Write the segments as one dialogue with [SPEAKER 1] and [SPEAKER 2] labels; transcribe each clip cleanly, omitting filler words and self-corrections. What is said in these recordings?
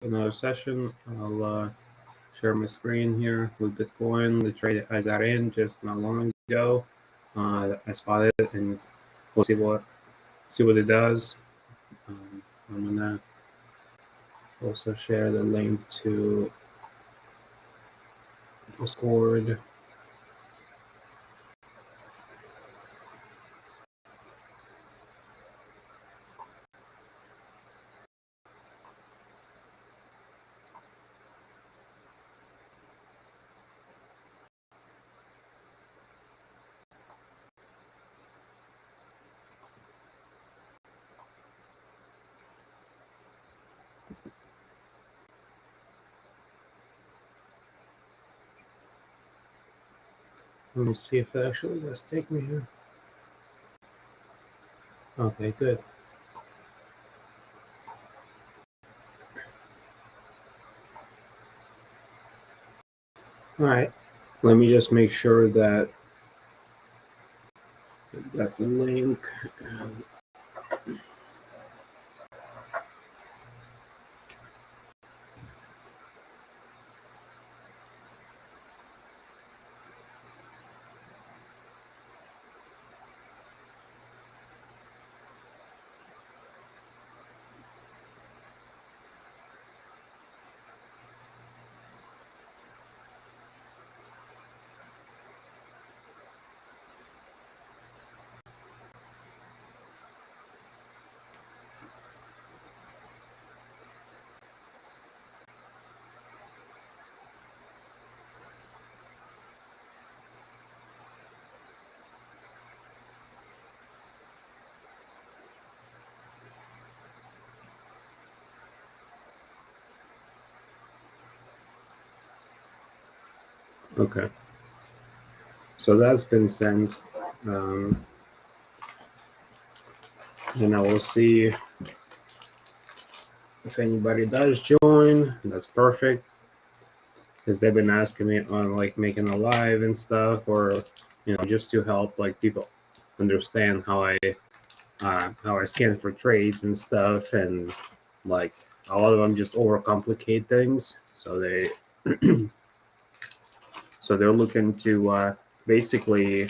[SPEAKER 1] another session. I'll share my screen here with Bitcoin. The trade I got in just not long ago. I spotted it, and we'll see what it does. I'm gonna also share the link to Discord. Let me see if it actually does take me here. Okay, good. All right. Let me just make sure that I've got the link. Okay. So that's been sent. And I will see if anybody does join. That's perfect, because they've been asking me on like making a live and stuff, or just to help like people understand how I scan for trades and stuff, and like a lot of them just overcomplicate things. So they're looking to basically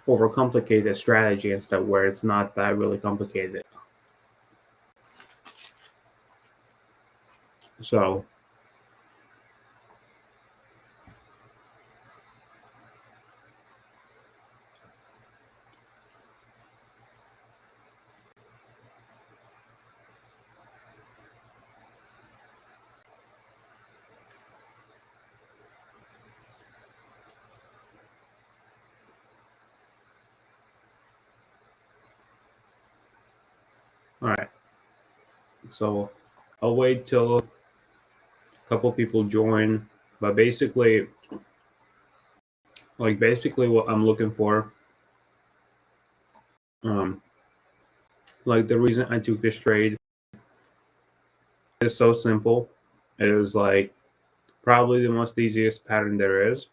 [SPEAKER 1] overcomplicate a strategy and stuff where it's not that really complicated. So all right. So I'll wait till a couple people join, but basically what I'm looking for, like the reason I took this trade is so simple. It was like probably the most easiest pattern there is.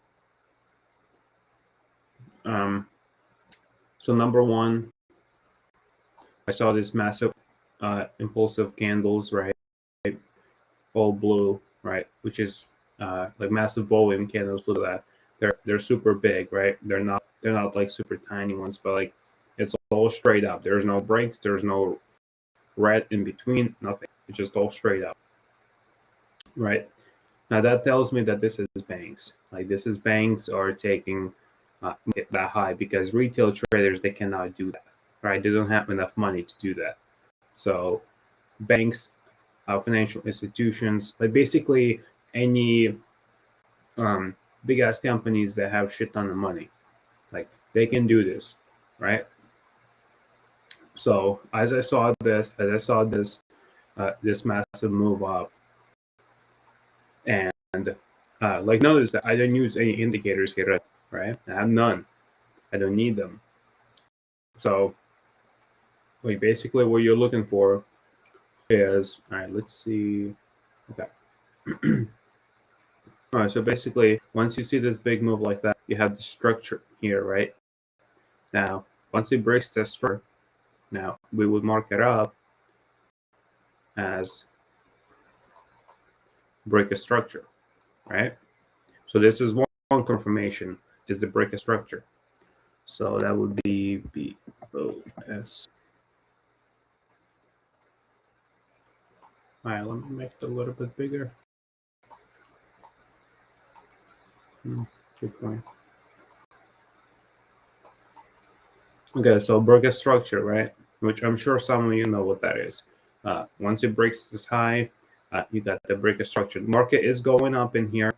[SPEAKER 1] So number one, I saw this massive impulsive candles, right? All blue, right? Which is like massive volume candles. Look at that. They're super big, right? They're not like super tiny ones, but like it's all straight up. There's no breaks. There's no red in between. Nothing. It's just all straight up, right? Now that tells me that this is banks. Like banks are taking that high, because retail traders, they cannot do that, right? They don't have enough money to do that. So banks, financial institutions, like basically any big ass companies that have shit ton of money, like they can do this, right? So as I saw this this massive move up, and like notice that I didn't use any indicators here, right? I have none. I don't need them. So like basically what you're looking for is, all right, let's see. Okay. All right, so basically once you see this big move like that, you have the structure here, right? Now once it breaks the structure, now we would mark it up, as break a structure, right? So this is one confirmation, is the break a structure. So that would be BOS. All right, let me make it a little bit bigger. Good point. Okay, so break a structure, right? Which I'm sure some of you know what that is. Once it breaks this high, you got the break a structure. Market is going up in here,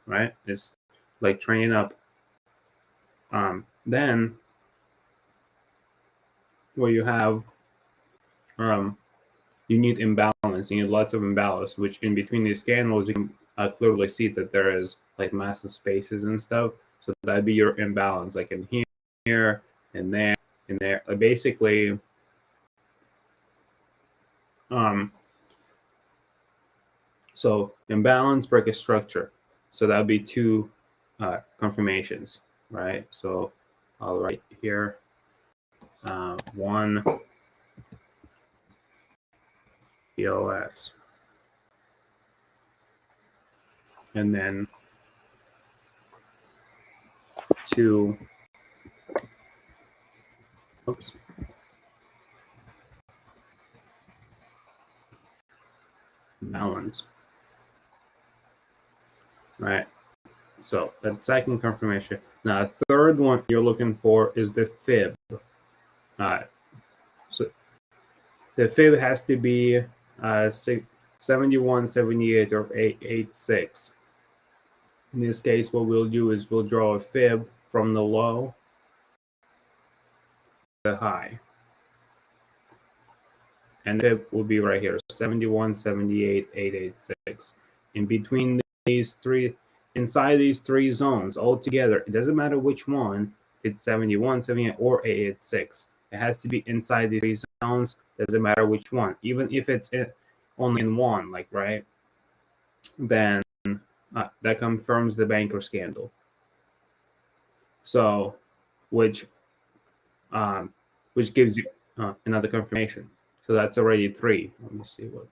[SPEAKER 1] right? It's like trending up. Then what you have, you need imbalance. You need lots of imbalance, which in between these candles, you can clearly see that there is like massive spaces and stuff. So that'd be your imbalance, like in here, and there, and there. Basically, so imbalance, break a structure. So that'd be two confirmations, right? So I'll write here one POS, and then two, oops, balance, right? So that's second confirmation. Now, a third one you're looking for is the fib. So the fib has to be 71, 78, or 886. In this case, what we'll do is we'll draw a fib from the low to the high. And the fib will be right here, 71, 78, 886. In between these three, inside these three zones altogether, it doesn't matter which one, it's 71, 78, or 886. It has to be inside the three zones, doesn't matter which one. Even if it's only in one, like, right? Then that confirms the banker scandal. So, which gives you another confirmation. So that's already three. Let me see what.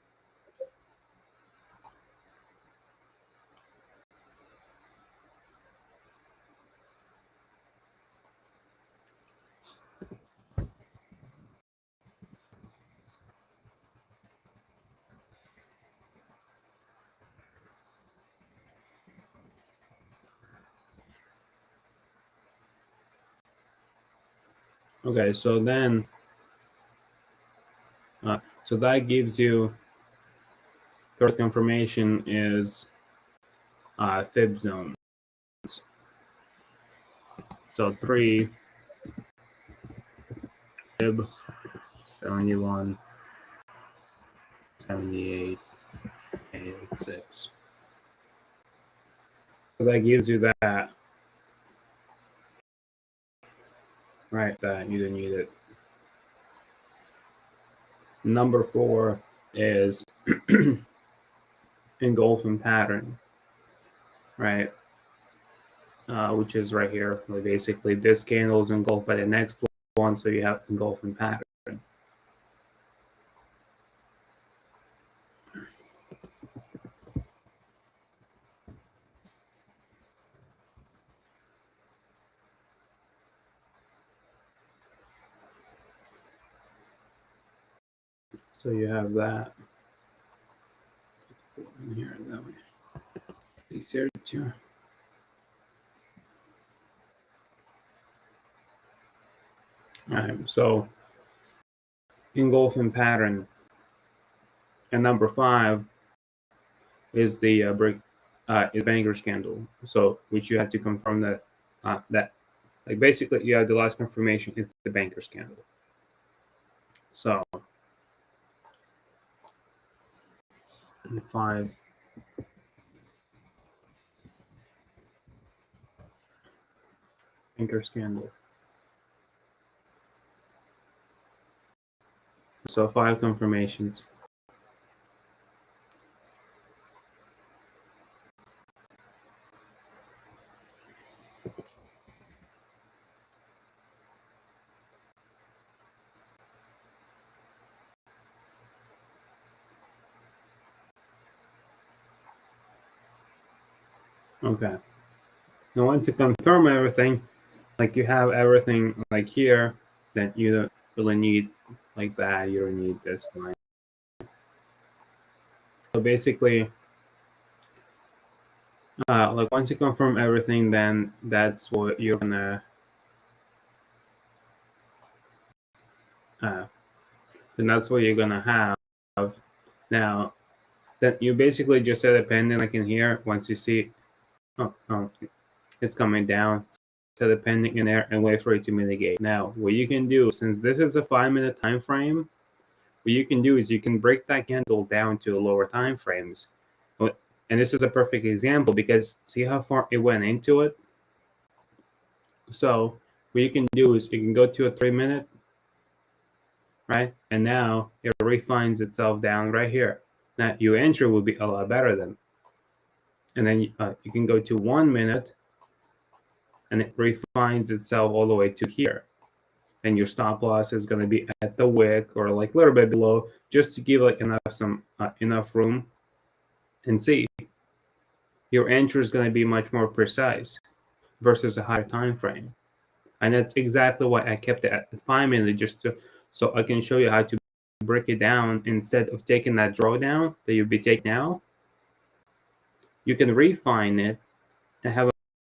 [SPEAKER 1] Okay, so then, so that gives you, third confirmation is fib zones. So 3, fib, 71, 78, 86. So that gives you that. Right, that you didn't need it. Number 4 is engulfing pattern, right? Which is right here. Like basically, this candle is engulfed by the next one, so you have engulfing pattern. So you have that. In here, that way. Easier to. All right, so engulfing pattern. And number 5 is the is banker scandal. So which you have to confirm that that like basically yeah, the last confirmation is the banker scandal. So 5 banker scandal. So 5 confirmations. Okay. Now once you confirm everything, like you have everything like here, then you don't really need like that. You don't need this line. So basically, like once you confirm everything, then that's what you're gonna, uh, then that's what you're gonna have. Now, then you basically just set a pending like in here. Once you see, oh, it's coming down, set a pending in there and wait for it to mitigate. Now, what you can do, since this is a 5-minute time frame, what you can do is you can break that candle down to lower time frames. And this is a perfect example because see how far it went into it? So what you can do is you can go to a 3-minute, right? And now it refines itself down right here. Now your entry will be a lot better than. And then you can go to 1 minute and it refines itself all the way to here. And your stop loss is going to be at the wick or like a little bit below, just to give like enough room. And see, your entry is going to be much more precise versus a higher time frame. And that's exactly why I kept it at 5 minutes, just so I can show you how to break it down. Instead of taking that drawdown that you'll be taking now, you can refine it and have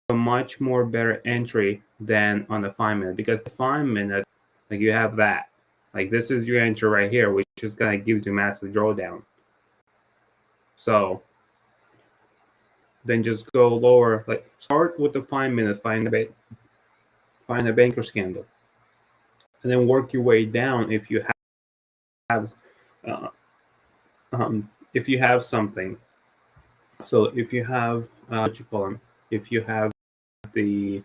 [SPEAKER 1] a much more better entry than on the 5 minute, because the 5 minute, like you have that, like this is your entry right here, which is gonna gives you massive drawdown. So then just go lower, like start with the 5 minute, find a banker's candle, and then work your way down if you have uh, if you have something. So if you have what you call them, if you have the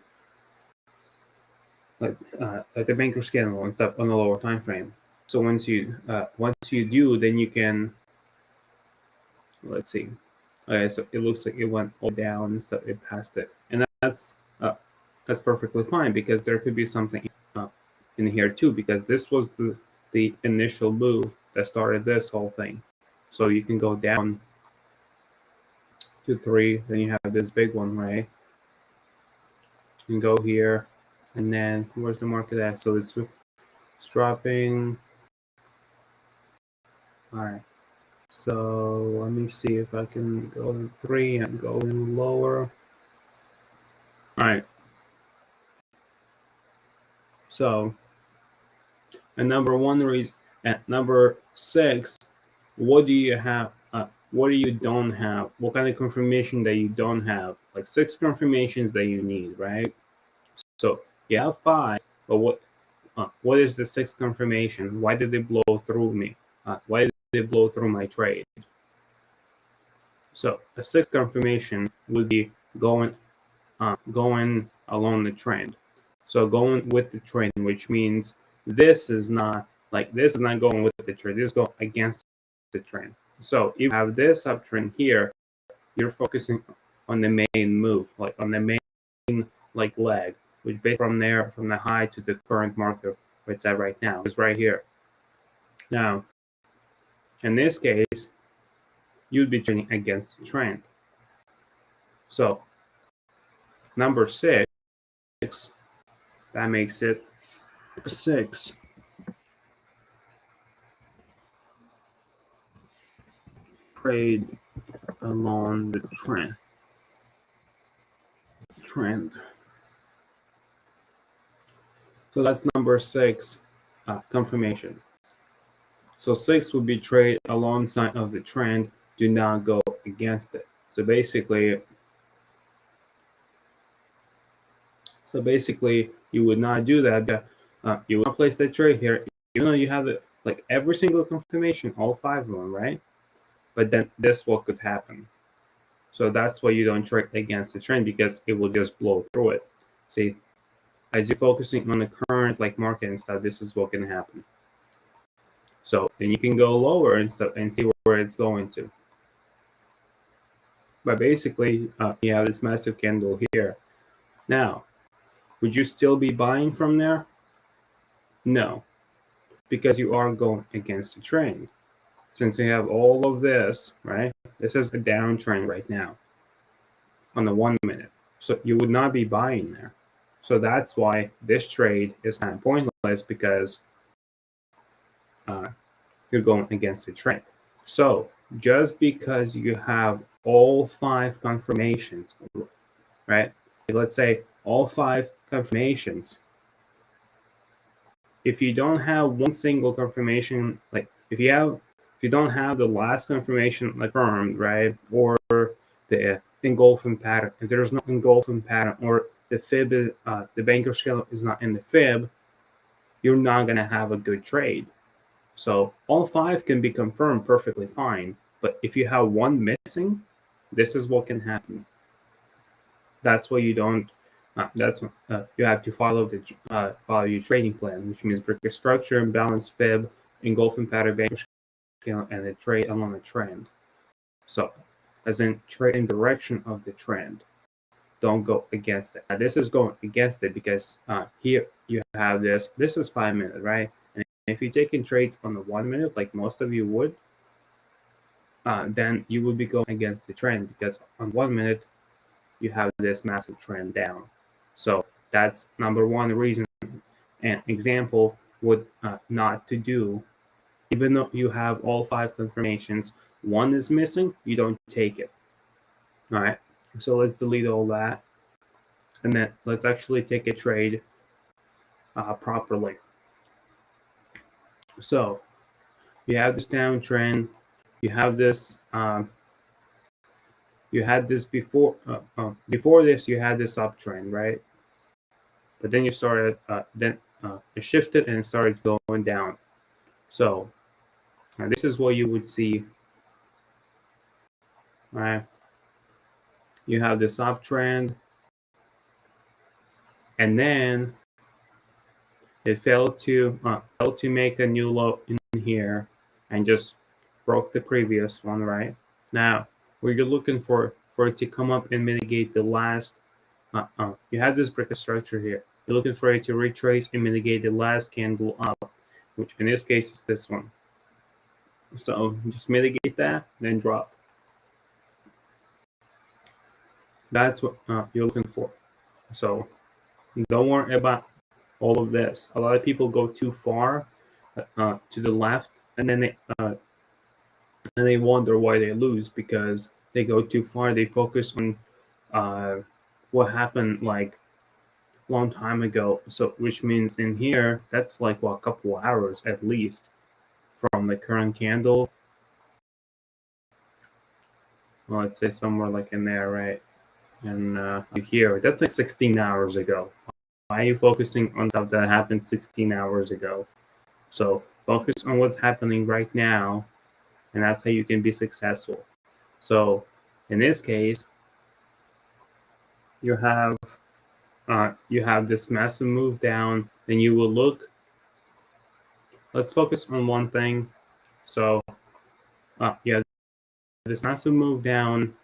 [SPEAKER 1] like the banker candle and stuff on the lower time frame. So once you do, then you can, let's see. Okay, so it looks like it went all down and stuff. It passed it, and that's perfectly fine, because there could be something in here too, because this was the initial move that started this whole thing. So you can go down to 3, then you have this big one, right? You can go here, and then where's the market at? So it's dropping. All right. So let me see if I can go to 3 and go in lower. All right. So at number 6, what do you have? What do you don't have? What kind of confirmation that you don't have? Like 6 confirmations that you need, right? So you have 5, but what is the 6th confirmation? Why did it blow through me? Why did it blow through my trade? So a 6th confirmation would be going along the trend. So going with the trend, which means this is not going with the trend. This is going against the trend. So if you have this uptrend here, you're focusing on the main move, like on the main like leg, which based from there, from the high to the current market where it's at right now, is right here. Now, in this case, you'd be trading against the trend. So number 6, that makes it 6. Trade along the trend. So that's number 6 confirmation. So 6 would be trade alongside of the trend, do not go against it. So basically you would not do that. You would place the trade here, even though you have it like every single confirmation, all 5 of them, right? But then this what could happen. So that's why you don't trade against the trend, because it will just blow through it. See, as you're focusing on the current like market and stuff, this is what can happen. So then you can go lower and stuff and see where it's going to. But basically, you have this massive candle here. Now, would you still be buying from there? No, because you are going against the trend. Since you have all of this, right? This is a downtrend right now. on the 1 minute. So you would not be buying there. So that's why this trade is kind of pointless, because you're going against the trend. So just because you have all 5 confirmations, right? Let's say all 5 confirmations. If you don't have one single confirmation, like if you don't have the last confirmation affirmed, right, or the engulfing pattern, if there's no engulfing pattern, or the fib is, the banker scale is not in the fib, you're not gonna have a good trade. So all 5 can be confirmed perfectly fine, but if you have one missing, this is what can happen. That's why you don't. You have to follow your trading plan, which means break a structure, balance fib, engulfing pattern, banker scale, and a trade along a trend. So, as in trade in direction of the trend. Don't go against it. This is going against it because here you have this. This is 5 minutes, right? And if you're taking trades on the 1 minute, like most of you would, then you would be going against the trend, because on 1 minute you have this massive trend down. So that's number one reason and example would not to do. Even though you have all 5 confirmations, one is missing, you don't take it. All right. So let's delete all that, and then let's actually take a trade properly. So you have this downtrend, you have this. You had this before. Before this, you had this uptrend, right? But then you started. It shifted and started going down. So this is what you would see. Right? You have this uptrend, and then it failed to make a new low in here, and just broke the previous one. Right now, what you're looking for it to come up and mitigate the last. You have this break of structure here. You're looking for it to retrace and mitigate the last candle up, which in this case is this one. So just mitigate that, then drop. That's what you're looking for. So don't worry about all of this. A lot of people go too far to the left, and then they wonder why they lose, because they go too far. They focus on what happened like long time ago. So which means in here, that's like a couple hours at least from the current candle. Well, let's say somewhere like in there, right? And here, that's like 16 hours ago. Why are you focusing on stuff that happened 16 hours ago? So focus on what's happening right now, and that's how you can be successful. So in this case, you have this massive move down. Then you will look. Let's focus on one thing. So yeah, this massive move down,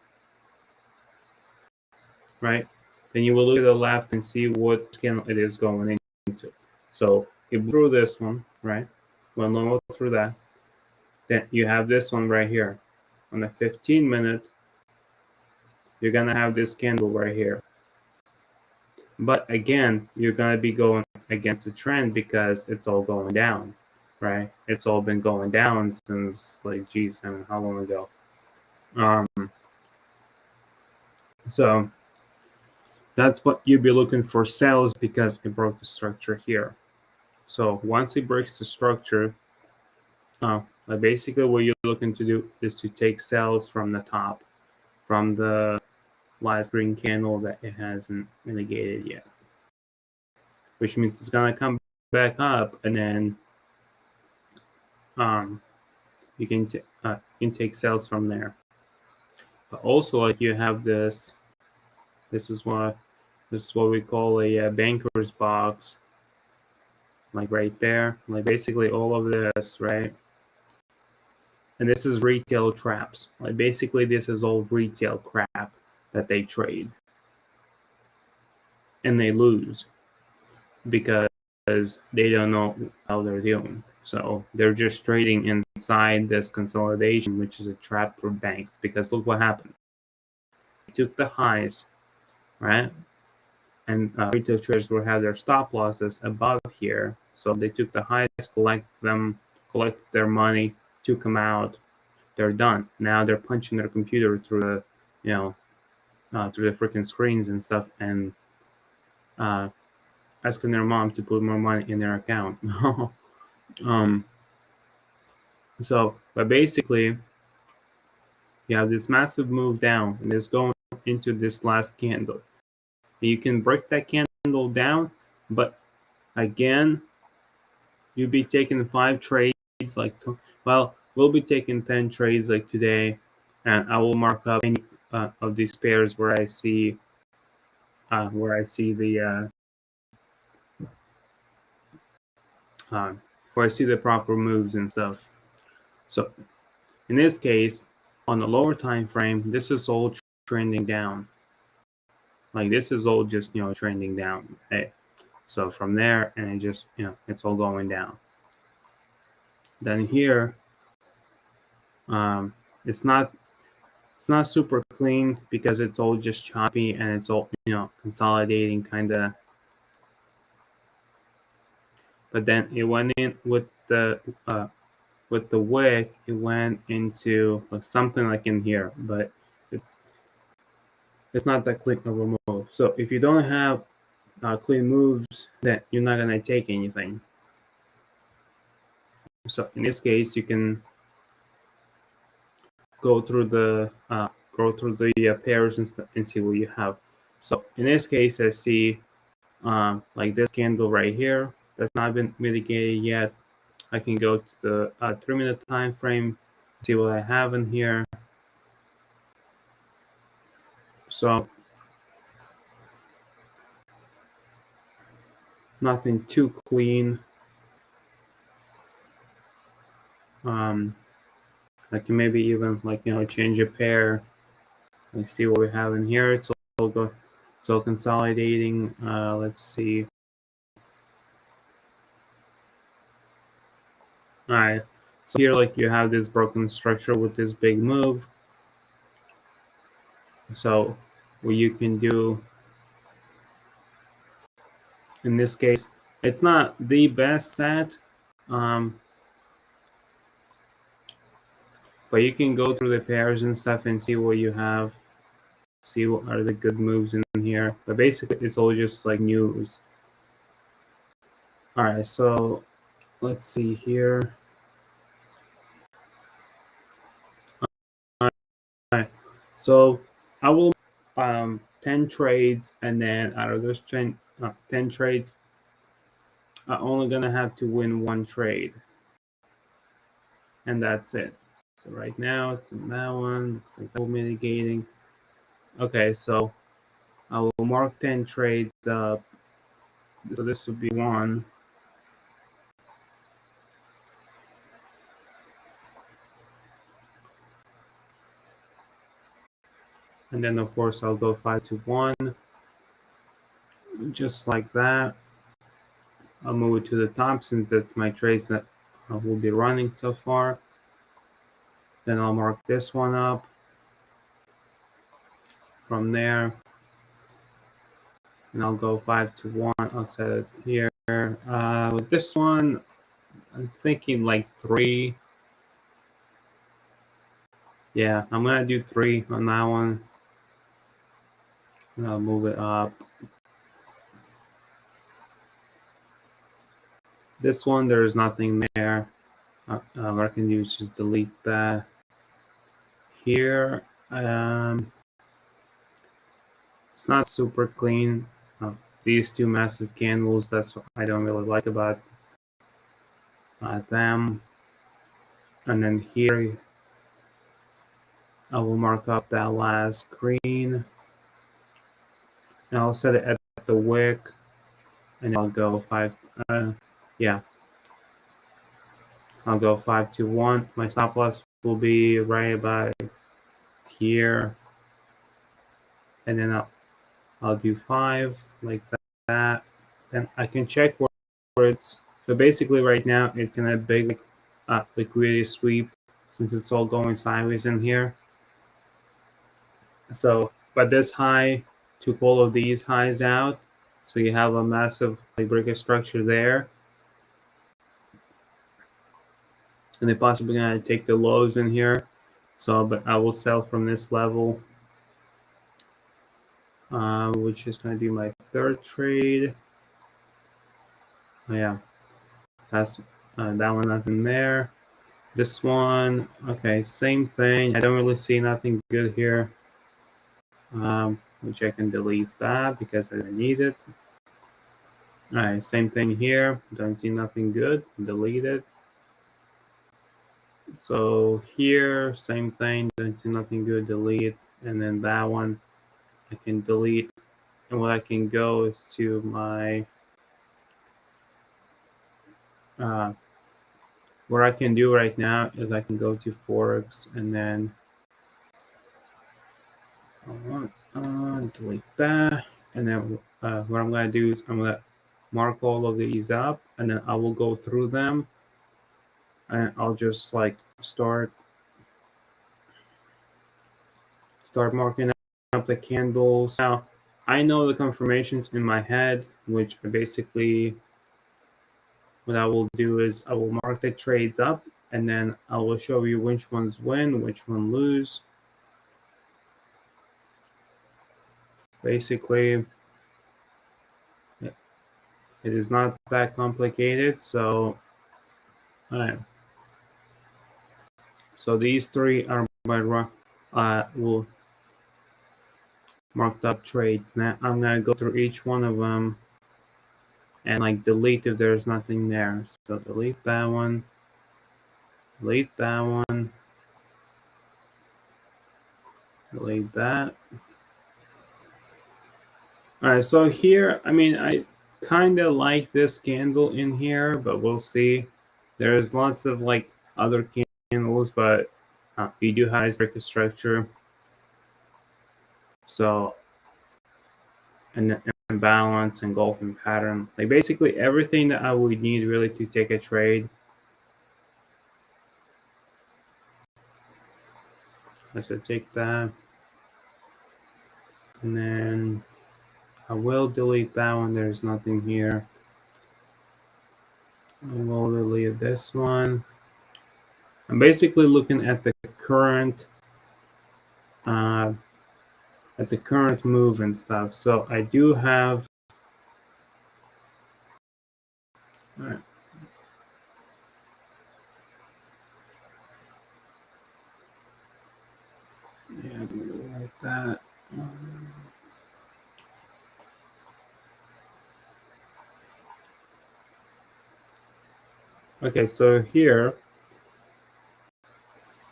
[SPEAKER 1] right? Then you will look at the left and see what candle it is going into. So it blew this one, right? Went lower through that. Then you have this one right here. On the 15-minute, you're gonna have this candle right here. But again, you're gonna be going against the trend because it's all going down, right? It's all been going down since like, geez, I mean, how long ago? So that's what you'd be looking for, sales, because it broke the structure here. So once it breaks the structure, basically what you're looking to do is to take sales from the top, from the last green candle that it hasn't mitigated yet, which means it's gonna come back up, and then you can take sales from there. But also, like, you have this. This is what we call a banker's box, like right there, like basically all of this, right? And this is retail traps. Like basically this is all retail crap that they trade, and they lose because they don't know how they're doing. So they're just trading inside this consolidation, which is a trap for banks. Because look what happened. took the highs, right? And retail traders will have their stop losses above here. So they took the highs, collect their money, took them out. They're done. Now they're punching their computer through through the freaking screens and stuff, and asking their mom to put more money in their account. But basically, you have this massive move down, and it's going into this last candle. You can break that candle down, but again, you'll be taking 5 trades. We'll be taking 10 trades like today, and I will mark up any of these pairs where I see the proper moves and stuff. So in this case, on the lower time frame, this is all trending down. Like this is all just trending down. Okay, so from there, and it just it's all going down. Then here, it's not super clean because it's all just choppy and it's all consolidating kind of. But then it went in with the wick. It went into something like in here, but it's not that clean of a move. So if you don't have clean moves, then you're not gonna take anything. So in this case, you can go through the pairs and see what you have. So in this case, I see like this candle right here that's not been mitigated yet. I can go to the 3-minute time frame, see what I have in here. So nothing too clean. I can maybe even change a pair. Let's see what we have in here. It's all consolidating. Let's see. All right. So here, you have this broken structure with this big move. So what you can do in this case, it's not the best set, but you can go through the pairs and stuff and see what you have. See what are the good moves in here. But basically, it's all just like news. All right, so let's see here. All right, so I will 10 trades, and then out of those 10 trades, I'm only gonna have to win 1 trade, and that's it. So right now it's in that one. Looks like double mitigating. Okay, so I will mark 10 trades up. So this would be 1. And then of course I'll go 5 to 1. Just like that. I'll move it to the top since that's my trades that will be running so far. Then I'll mark this one up. From there, and I'll go 5 to 1. I'll set it here. With this one, I'm thinking like 3. Yeah, I'm gonna do 3 on that one. And I'll move it up. This one, there's nothing there. What I can do is just delete that. Here, it's not super clean. These 2 massive candles, that's what I don't really like about them. And then here, I will mark up that last green. And I'll set it at the wick, and I'll go 5. I'll go 5 to 1. My stop loss will be right about here, and then I'll do 5 like that. Then I can check where it's. So basically, right now it's in a big liquidity sweep since it's all going sideways in here. So but this high took all of these highs out, so you have a massive like breaker structure there, and they're possibly gonna take the lows in here. So, but I will sell from this level, which is gonna be my third trade. Oh, yeah, that's that one, nothing there. This one, okay, same thing. I don't really see nothing good here, which I can delete that because I don't need it. All right, same thing here. Don't see nothing good. Delete it. So here, same thing. Don't see nothing good. Delete. And then that one, I can delete. And what I can go is to my what I can do right now is I can go to Forex and then delete that. And then what I'm going to do is I'm going to mark all of these up, and then I will go through them, and I'll just like start marking up the candles. Now, I know the confirmations in my head, which I basically, what I will do is I will mark the trades up, and then I will show you which ones win, which one lose. Basically, it is not that complicated. So, all right. So these three are my will marked up trades. Now I'm gonna go through each one of them and like delete if there's nothing there. So delete that one, delete that one, delete that. All right, so here, I mean, I kind of like this candle in here, but we'll see. There's lots of like other candles, but we do have icebreaker structure. So, and balance and golfing pattern, like basically everything that I would need really to take a trade. Let's take that, and then I will delete that one. There's nothing here. I will delete this one. I'm basically looking at the current move and stuff. So I do have. All right. Yeah, I'm gonna go like that. Okay, so here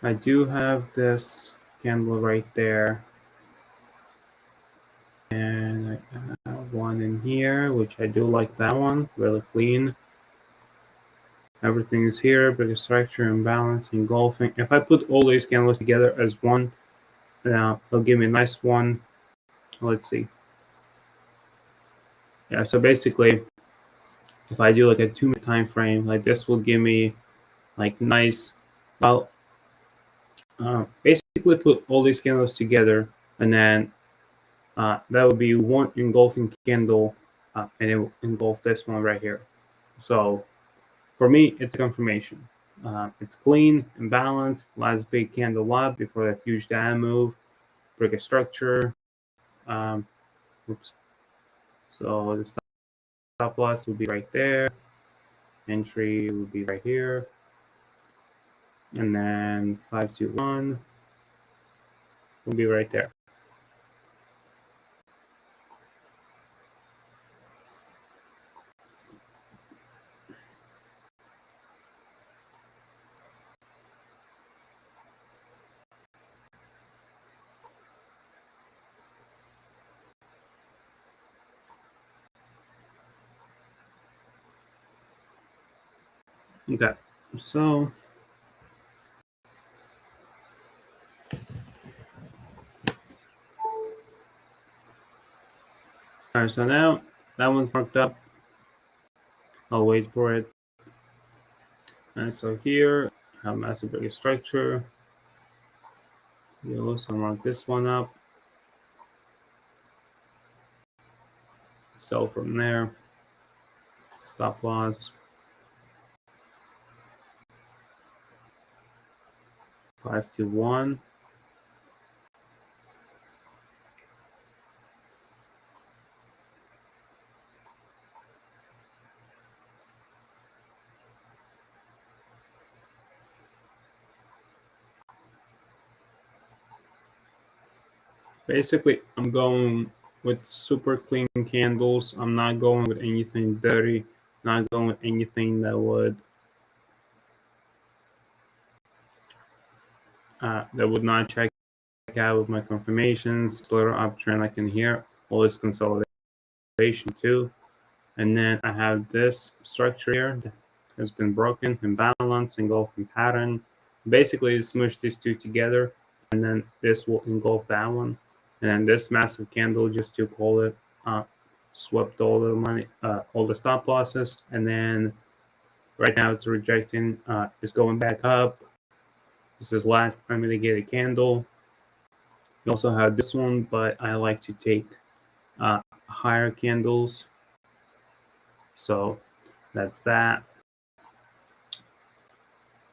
[SPEAKER 1] I do have this candle right there, and I have one in here, which I do like that one, really clean. Everything is here, bigger structure and balance, engulfing. If I put all these candles together as one, it'll give me a nice one. Let's see. Yeah, so basically, if I do like a 2-minute time frame, like this will give me like nice, well, basically put all these candles together, and then that would be one engulfing candle, and it will engulf this one right here. So for me, it's a confirmation. It's clean and balanced. Last big candle up before that huge down move. Break a structure. Oops. So the stop loss will be right there. Entry will be right here. And then 521 will be right there. Okay, so all right, so now that one's marked up. I'll wait for it. And so here I have massive break structure. You also mark this one up. sell from there. Stop loss 521. Basically, I'm going with super clean candles. I'm not going with anything dirty, not going with anything that would not check out with my confirmations. It's a little uptrend I can hear. All this consolidation too. And then I have this structure here that has been broken, imbalance, engulfing pattern. Basically, you smush these two together, and then this will engulf that one. And then this massive candle, just to call it, swept all the money, all the stop losses. And then right now it's rejecting, it's going back up. This is last time to get a candle. You also have this one, but I like to take higher candles. So that's that.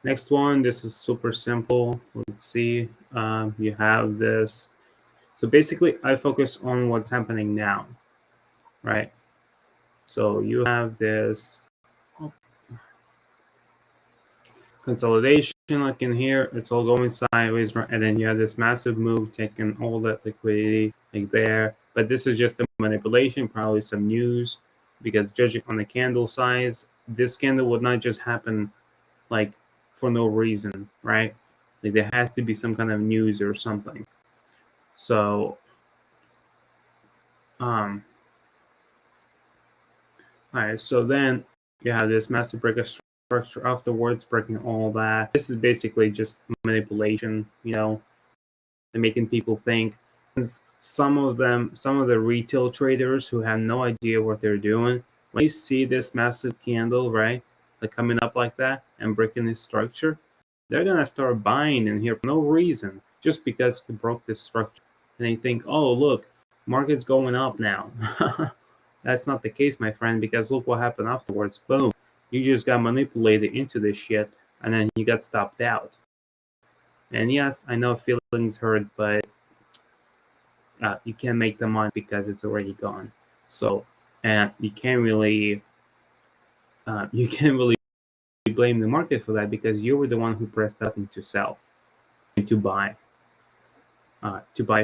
[SPEAKER 1] Next one, this is super simple. Let's see. You have this. So basically, I focus on what's happening now, right? So you have this consolidation like in here. It's all going sideways, right? And then you have this massive move taking all that liquidity like there. But this is just a manipulation, probably some news, because judging on the candle size, this candle would not just happen like for no reason, right? Like there has to be some kind of news or something. So, all right. So then you have this massive break of structure afterwards, breaking all that. This is basically just manipulation. You know, they're making people think. Some of the retail traders who have no idea what they're doing, when you see this massive candle, right, like coming up like that and breaking this structure, they're gonna start buying in here for no reason, just because it broke this structure. And they think, oh look, market's going up now. That's not the case, my friend, because look what happened afterwards. Boom. You just got manipulated into this shit and then you got stopped out. And yes, I know feelings hurt, but you can't make them on because it's already gone. So, and you can't really blame the market for that, because you were the one who pressed button to sell and to buy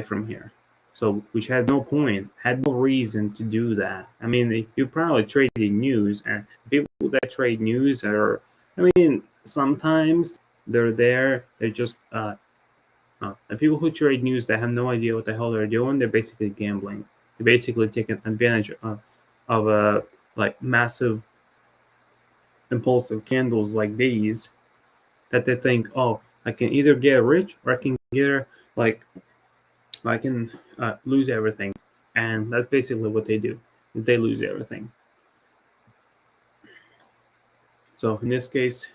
[SPEAKER 1] from here. So, which had no point, had no reason to do that. I mean, you probably traded news, and people that trade news are, I mean, sometimes they're there, they're just, and people who trade news that have no idea what the hell they're doing, they're basically gambling. They're basically taking advantage of a like massive impulsive candles like these, that they think, oh, I can either get rich or I can get like I can lose everything, and that's basically what they do. They lose everything. So in this case,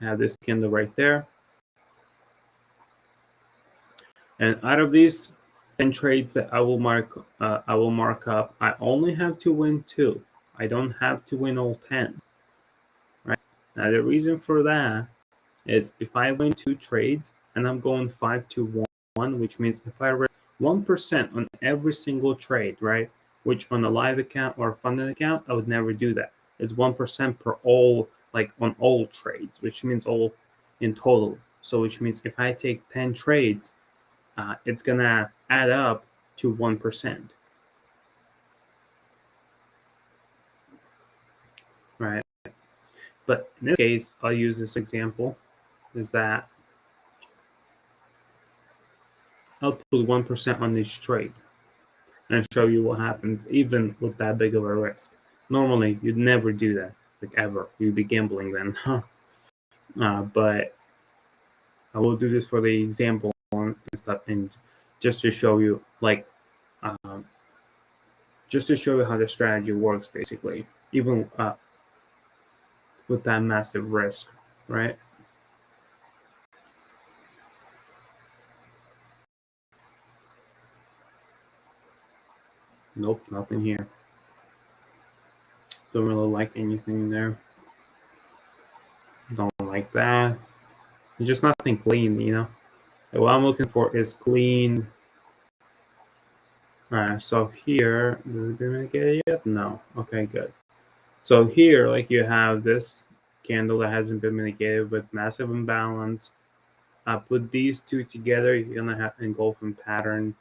[SPEAKER 1] I have this candle right there, and out of these 10 trades that I will mark up, I only have to win 2. I don't have to win all 10. Right? Now the reason for that is if I win 2 trades and I'm going 5-1, which means if I risk 1% on every single trade, right? Which on a live account or a funded account, I would never do that. It's 1% per all, like on all trades, which means all in total. So which means if I take 10 trades, it's gonna add up to 1%. Right? But in this case, I'll use this example, is that I'll put 1% on each trade and show you what happens even with that big of a risk. Normally, you'd never do that, like ever. You'd be gambling then. But I will do this for the example and stuff, and just to show you, like, just to show you how the strategy works, basically, even with that massive risk, right? Nope, nothing here. Don't really like anything there. Don't like that. It's just nothing clean, you know. What I'm looking for is clean. Alright, so here, did it been get it yet? No. Okay, good. So here, like you have this candle that hasn't been mitigated with massive imbalance. Put these two together, you're gonna have engulfing pattern.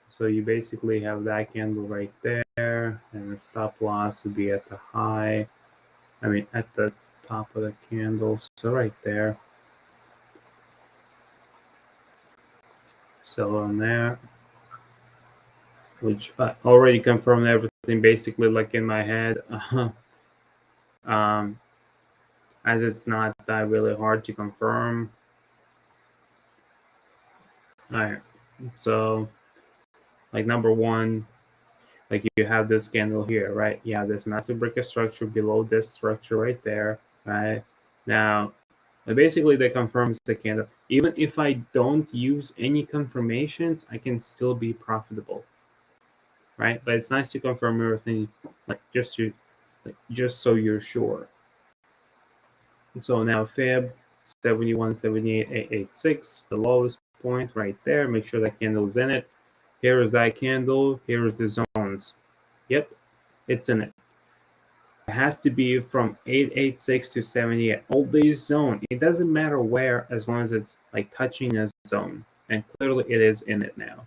[SPEAKER 1] So you basically have that candle right there, and the stop loss would be at the high. I mean, at the top of the candle. So right there. Sell on there, which I already confirmed everything basically like in my head. Um, as it's not that really hard to confirm. All right, so like number one, like you have this candle here, right? You have this massive breaker structure below this structure right there, right? Now, basically that confirms the candle. Even if I don't use any confirmations, I can still be profitable, right? But it's nice to confirm everything, like just so you're sure. So now Fib 71.78.886, the lowest point right there. Make sure that candle is in it. Here is that candle. Here is the zones. Yep, it's in it. It has to be from 886 to 78. All these zone. It doesn't matter where, as long as it's like touching a zone. And clearly it is in it now.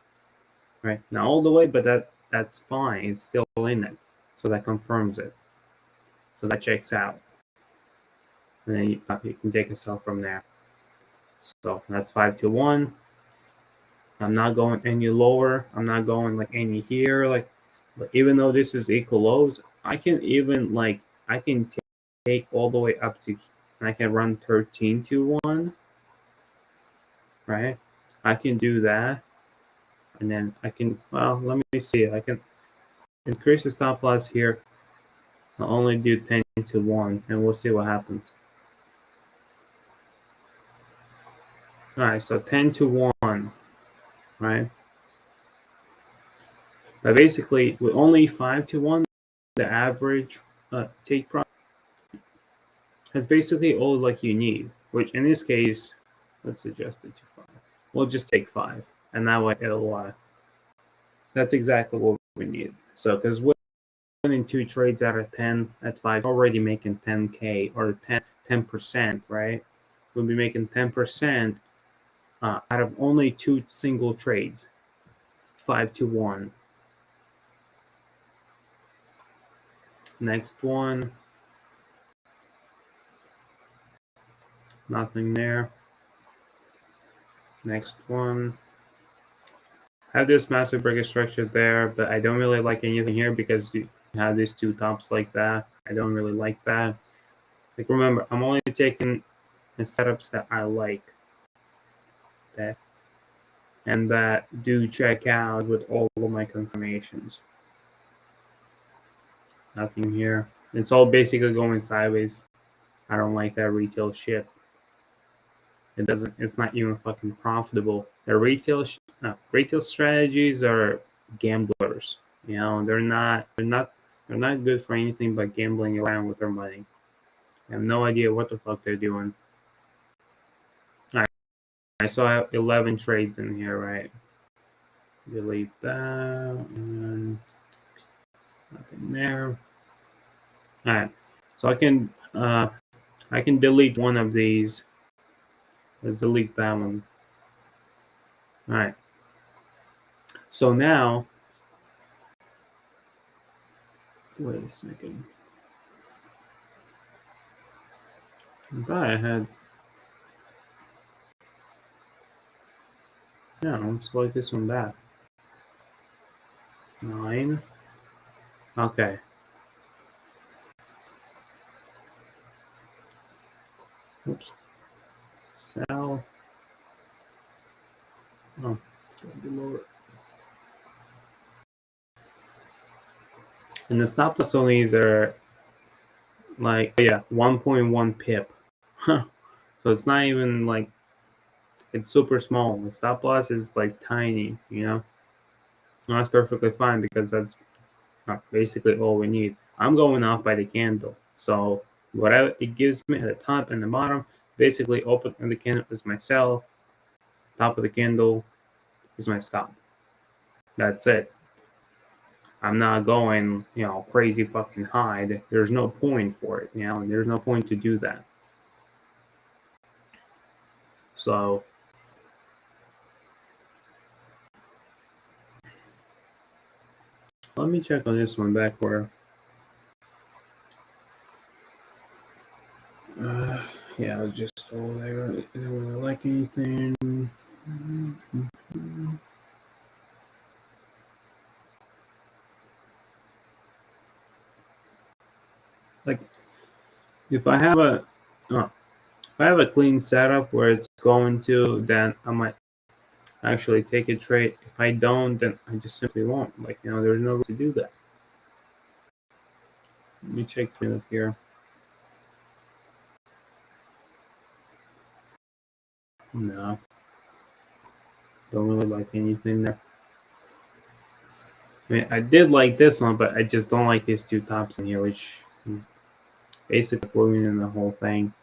[SPEAKER 1] Right? Not all the way, but that's fine. It's still in it. So that confirms it. So that checks out. And then you can take a sell from there. So that's 5 to 1. I'm not going any lower. I'm not going like any here. Like, but even though this is equal lows, I can even like I can take all the way up to, and I can run 13 to 1. Right? I can do that, and then I can. Well, let me see. I can increase the stop loss here. I'll only do 10 to 1, and we'll see what happens. All right, so 10 to 1, right? But basically, with only 5 to 1, the average take profit is basically all like you need, which in this case, let's adjust it to 5. We'll just take 5, and that way it'll, that's exactly what we need. So, because we're winning 2 trades out of 10 at 5, already making 10K or 10%, right? We'll be making 10% out of only 2 single trades, 5 to 1. Next one, nothing there. Next one, have this massive breaker structure there, but I don't really like anything here because you have these 2 tops like that. I don't really like that. Like, remember, I'm only taking the setups that I like, okay, and that do check out with all of my confirmations. Nothing here. It's all basically going sideways. I don't like that retail shit. It's not even fucking profitable. The retail strategies are gamblers. You know, they're not good for anything but gambling around with their money. I have no idea what the fuck they're doing. All right, so I have 11 trades in here, right? Delete that, and nothing there. All right, so I can delete one of these. Let's delete that one. All right. So now, wait a second. I thought I had. Yeah, let's select this one back. 9. Okay. Oops. Sell. Oh, below it. And the stop loss only are like, yeah, 1.1 pip. Huh. So it's not even like, it's super small. The stop loss is like tiny, you know? And that's perfectly fine because that's basically all we need. I'm going off by the candle. So whatever it gives me at the top and the bottom, basically open of the candle is my sell, top of the candle is my stop. That's it. I'm not going, crazy fucking high. There's no point for it, there's no point to do that. So let me check on this one back where yeah, I was just told I don't really like anything. Like if I have a clean setup where it's going to, then I might actually take a trade. If I don't, then I just simply won't. Like, there's no way to do that. Let me check it here. No, don't really like anything there. I mean, I did like this one, but I just don't like these two tops in here, which is basically ruining the whole thing.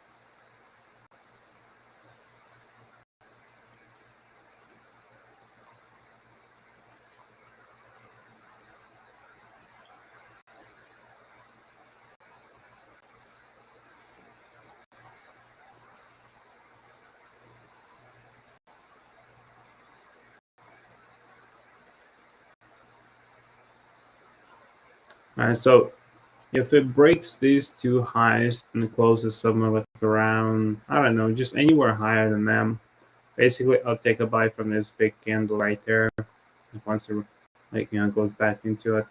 [SPEAKER 1] Alright, so if it breaks these two highs and it closes somewhere like around, I don't know, just anywhere higher than them, basically I'll take a buy from this big candle right there. Once it goes back into it.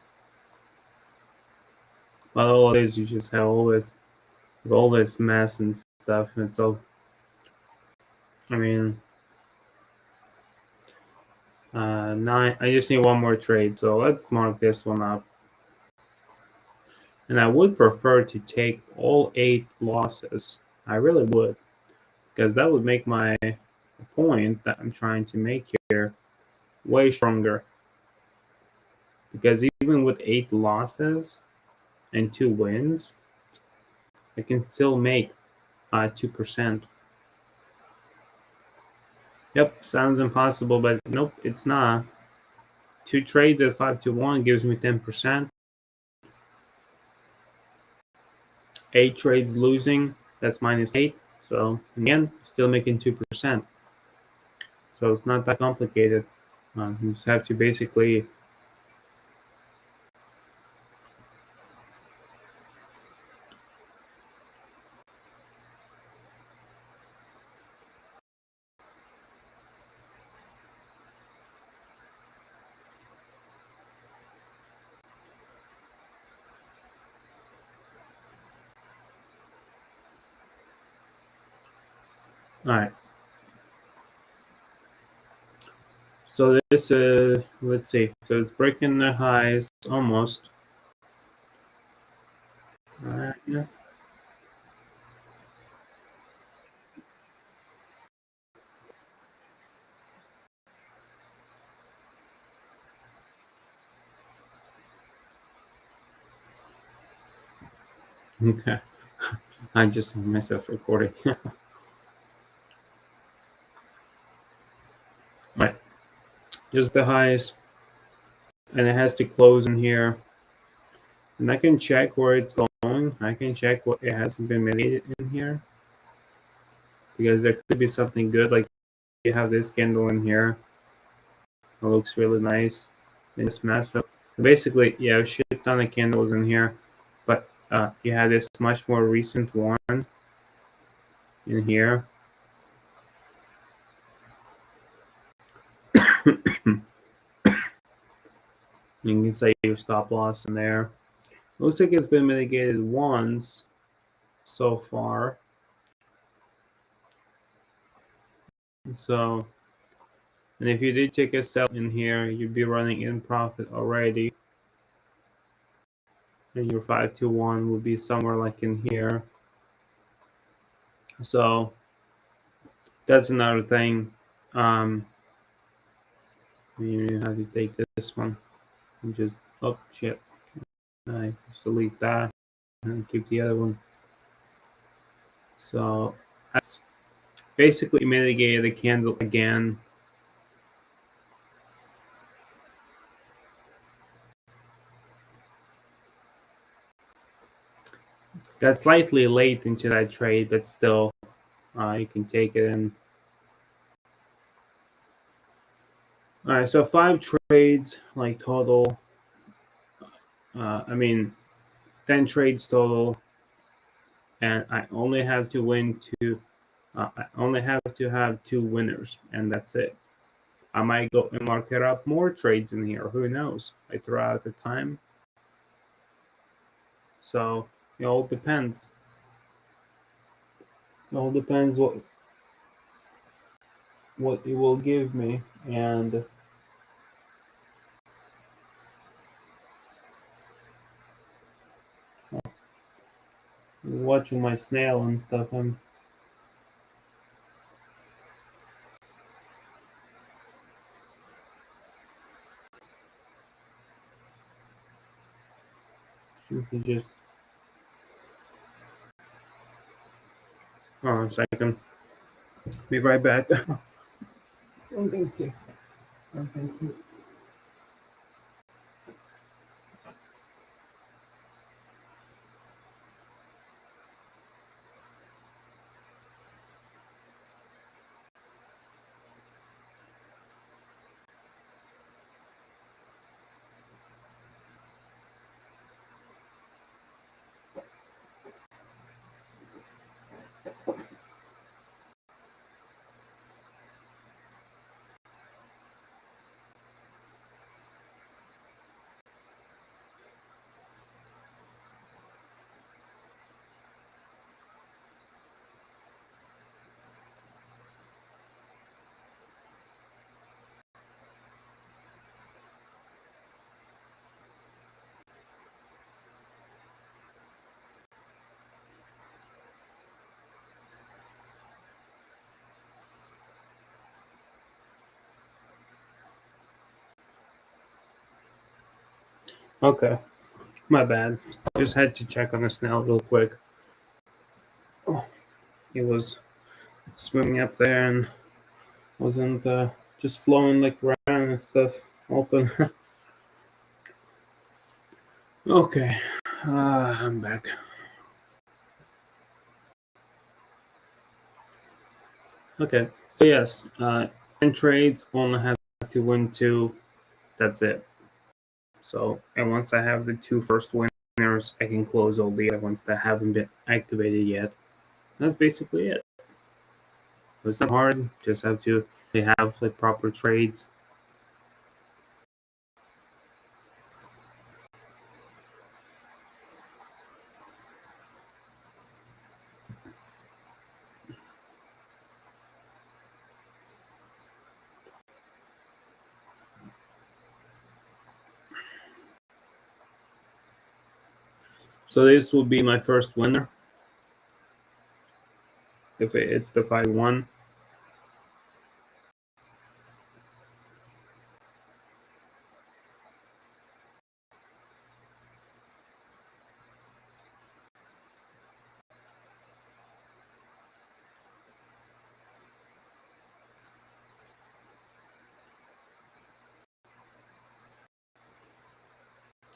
[SPEAKER 1] But all it is, you just have all this mess and stuff, and so I mean, 9. I just need one more trade, so let's mark this one up. And I would prefer to take all 8 losses. I really would, because that would make my point that I'm trying to make here way stronger. Because even with 8 losses and 2 wins, I can still make 2%. Yep, sounds impossible, but nope, it's not. 2 trades at 5-1 gives me 10%. 8 trades losing, that's -8. So again, still making 2%. So it's not that complicated. You just have to basically all right. So this let's see. So it's breaking the highs almost. All right, yeah. Okay. I just saw myself recording. Right. Just the highs. And it has to close in here. And I can check where it's going. I can check what it hasn't been mitigated in here. Because there could be something good. Like you have this candle in here. It looks really nice. And it's massive. Basically, yeah, shit ton of candles in here. But you have this much more recent one in here. You can say your stop loss in there. Looks like it's been mitigated once so far. So, and if you did take a sell in here, you'd be running in profit already. And your 5-1 would be somewhere like in here. So, that's another thing. You have to take this one. And just, oh shit. Nice. delete that and keep the other one. So that's basically mitigated the candle again. Got slightly late into that trade, but still, you can take it in. All right, so 5 trades, like total. I mean, 10 trades total, and I only have to win 2. I only have to have 2 winners, and that's it. I might go and market up more trades in here. Who knows? I throw out the time. So it all depends. It all depends what it will give me, and watching my snail and stuff. I'm just. Oh, a second. Be right back. Something sick. Something. Okay, my bad. Just had to check on the snail real quick. Oh, he was swimming up there and wasn't just flowing like around and stuff. Open. Okay, I'm back. Okay, so yes, 10 trades, only have to win 2. That's it. So, and once I have the 2 first winners, I can close all the other ones that haven't been activated yet. That's basically it. It's not hard. Just have to have like proper trades. So this will be my first winner. If it's the 5-1.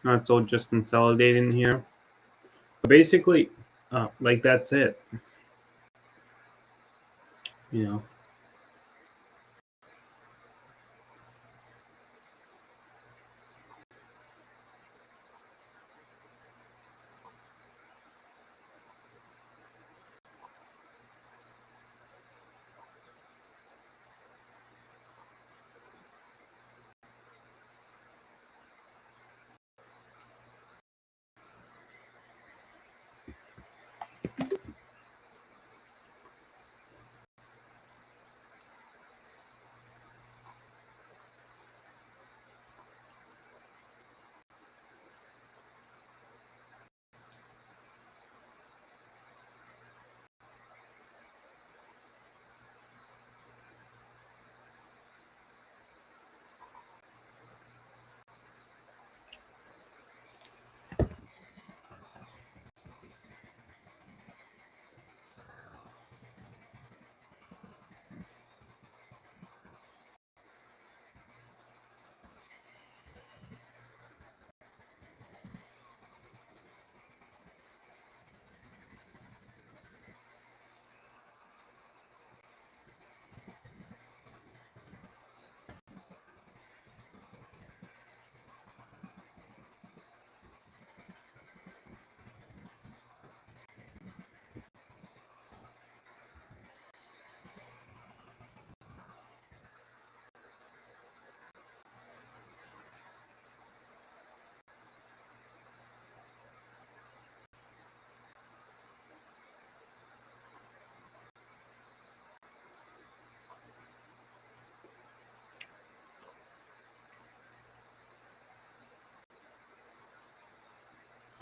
[SPEAKER 1] It's all just consolidating here. But basically, like that's it. You know.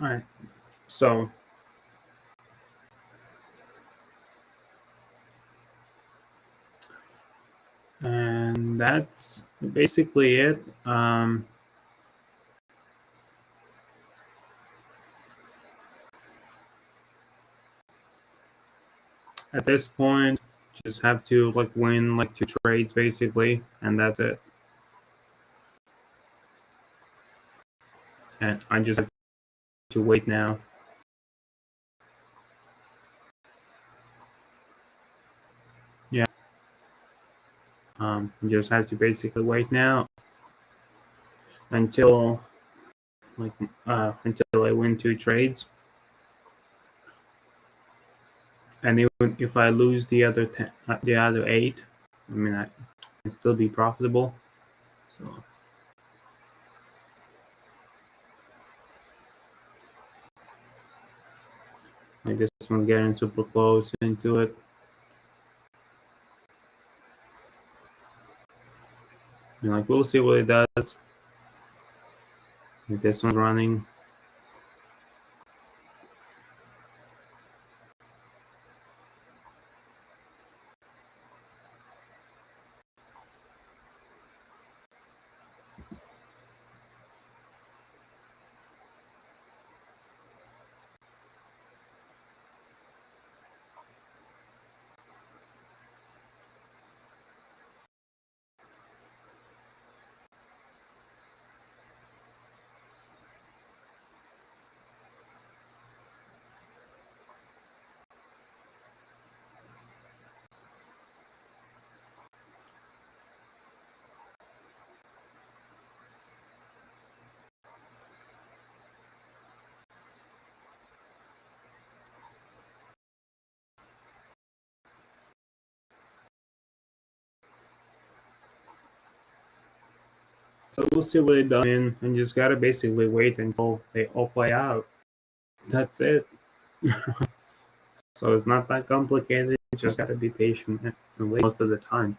[SPEAKER 1] All right. So and that's basically it. At this point, just have to like win like 2 trades basically, and that's it. And I just have to wait now. Yeah. Just have to basically wait now until like until I win 2 trades, and even if I lose the other the other 8, I mean I can still be profitable. So like this one's getting super close into it. And like we'll see what it does. Like this one's running. So we'll see what it does, and just gotta basically wait until they all play out. That's it. So it's not that complicated. You just gotta be patient and wait most of the time.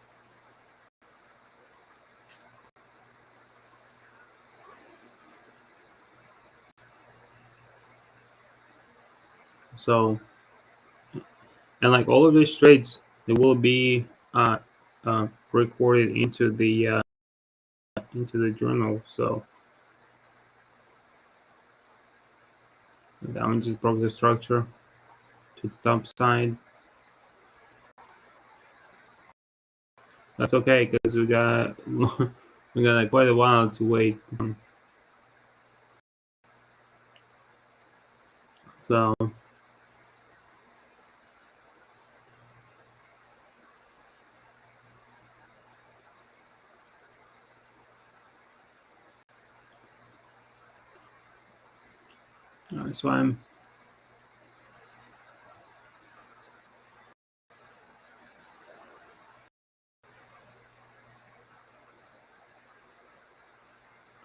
[SPEAKER 1] So and like all of these trades, they will be recorded into the journal. So that one just broke the structure to the top side. That's okay because we got we got like quite a while to wait. So so I'm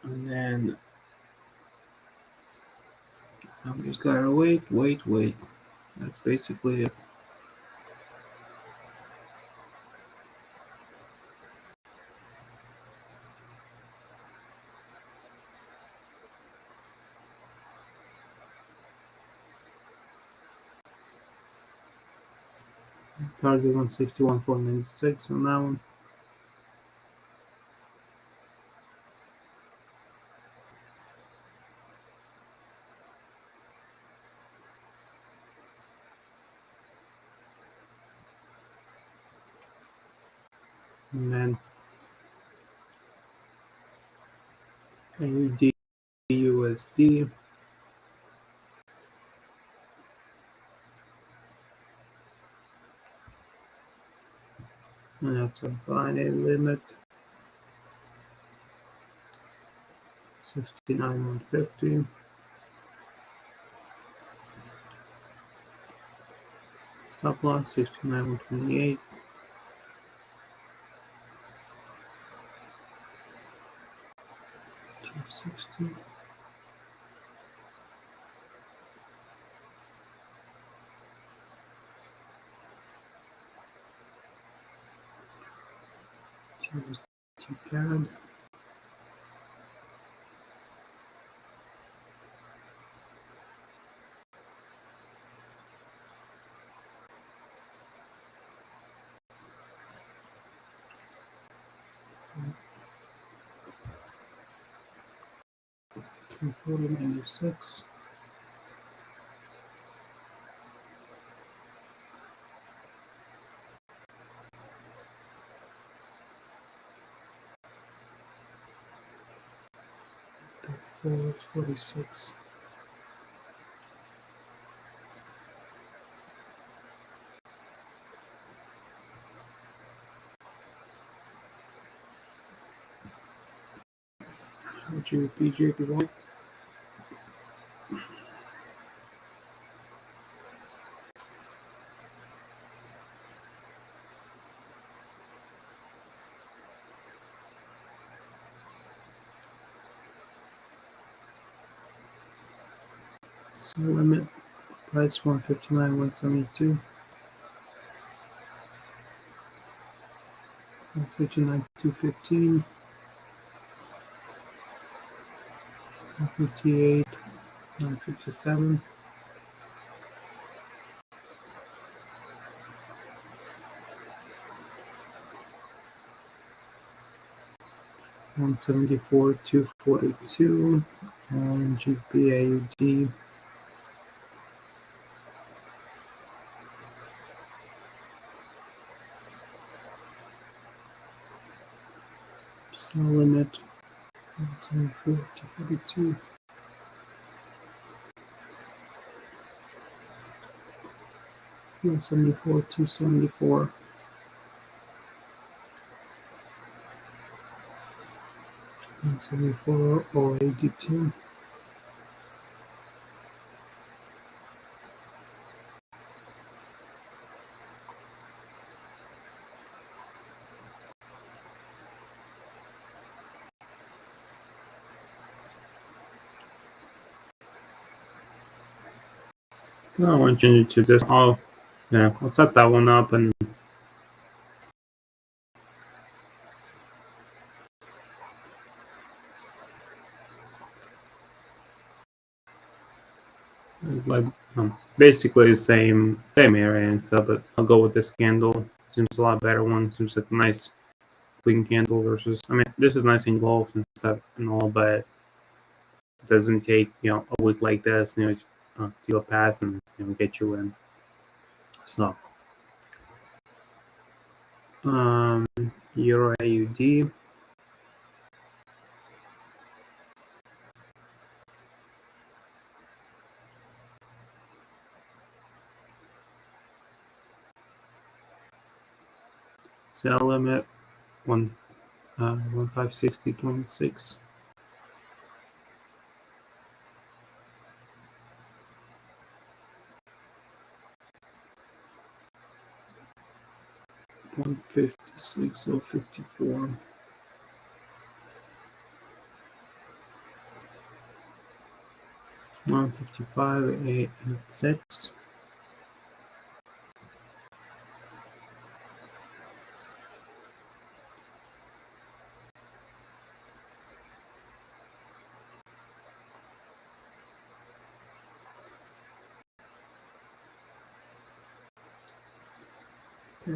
[SPEAKER 1] and then I'm just gotta wait. That's basically it. Target 161.96 on that one. And then AUD USD. And that's a binary limit. 69,150. Stop loss 69,128. 260. CAD. 340.96. Forward 46. JPY. So limit price 159, 172. 159, 215. 158, 957. 174, 242. And GPAUD. Sell limit 174, 242. 174, 274. 174, 082. 'll change it to this. I'll set that one up and like basically the same area and stuff, but I'll go with this candle. Seems a lot better one. Seems like a nice clean candle versus, I mean, this is nice engulfed and stuff and all, but it doesn't take, a week like this, to go past and, get you in. So, Euro AUD. Sell limit 1560.26. 156.054. 155.886.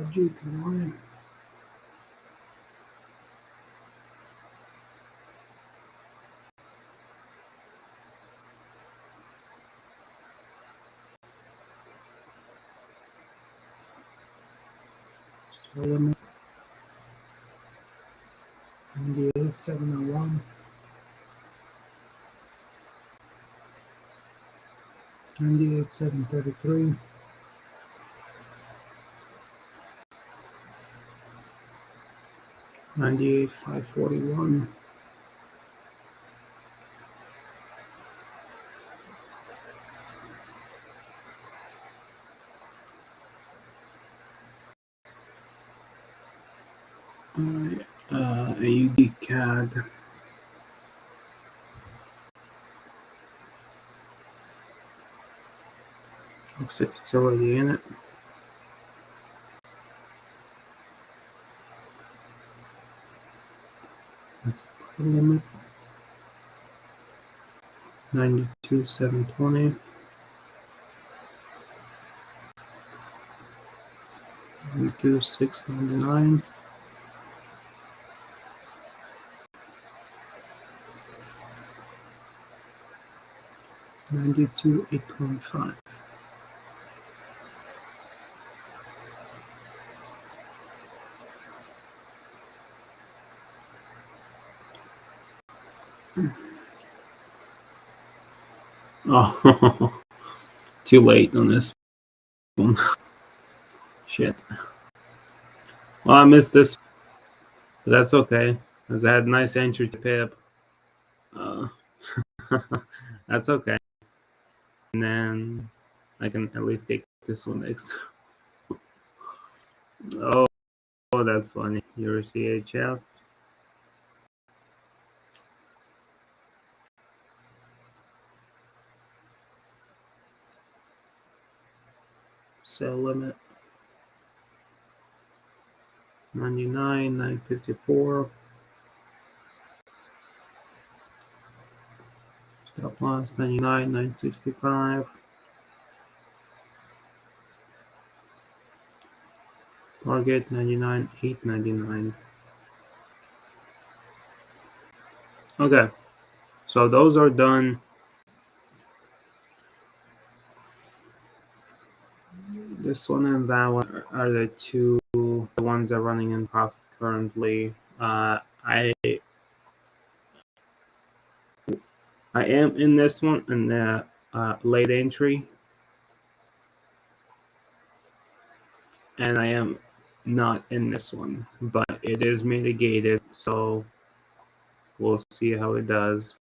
[SPEAKER 1] 1. Sell limit 98.701. 98.733. 98.541. 80 CAD. Looks like it's already in it. That's the limit. 92.720. 92.699. 92, 8.5. Oh, too late on this one. Shit. Well, I missed this, but that's okay, because I had a nice entry to Pip. That's okay. And then I can at least take this one next. Oh, that's funny. You're a CHF. Sell limit 99, 954. Stop loss 99, 965. Target 99, 899. Okay, so those are done. This one and that one are the two, the ones that are running in profit currently. I am in this one in the late entry, and I am not in this one, but it is mitigated, so we'll see how it does.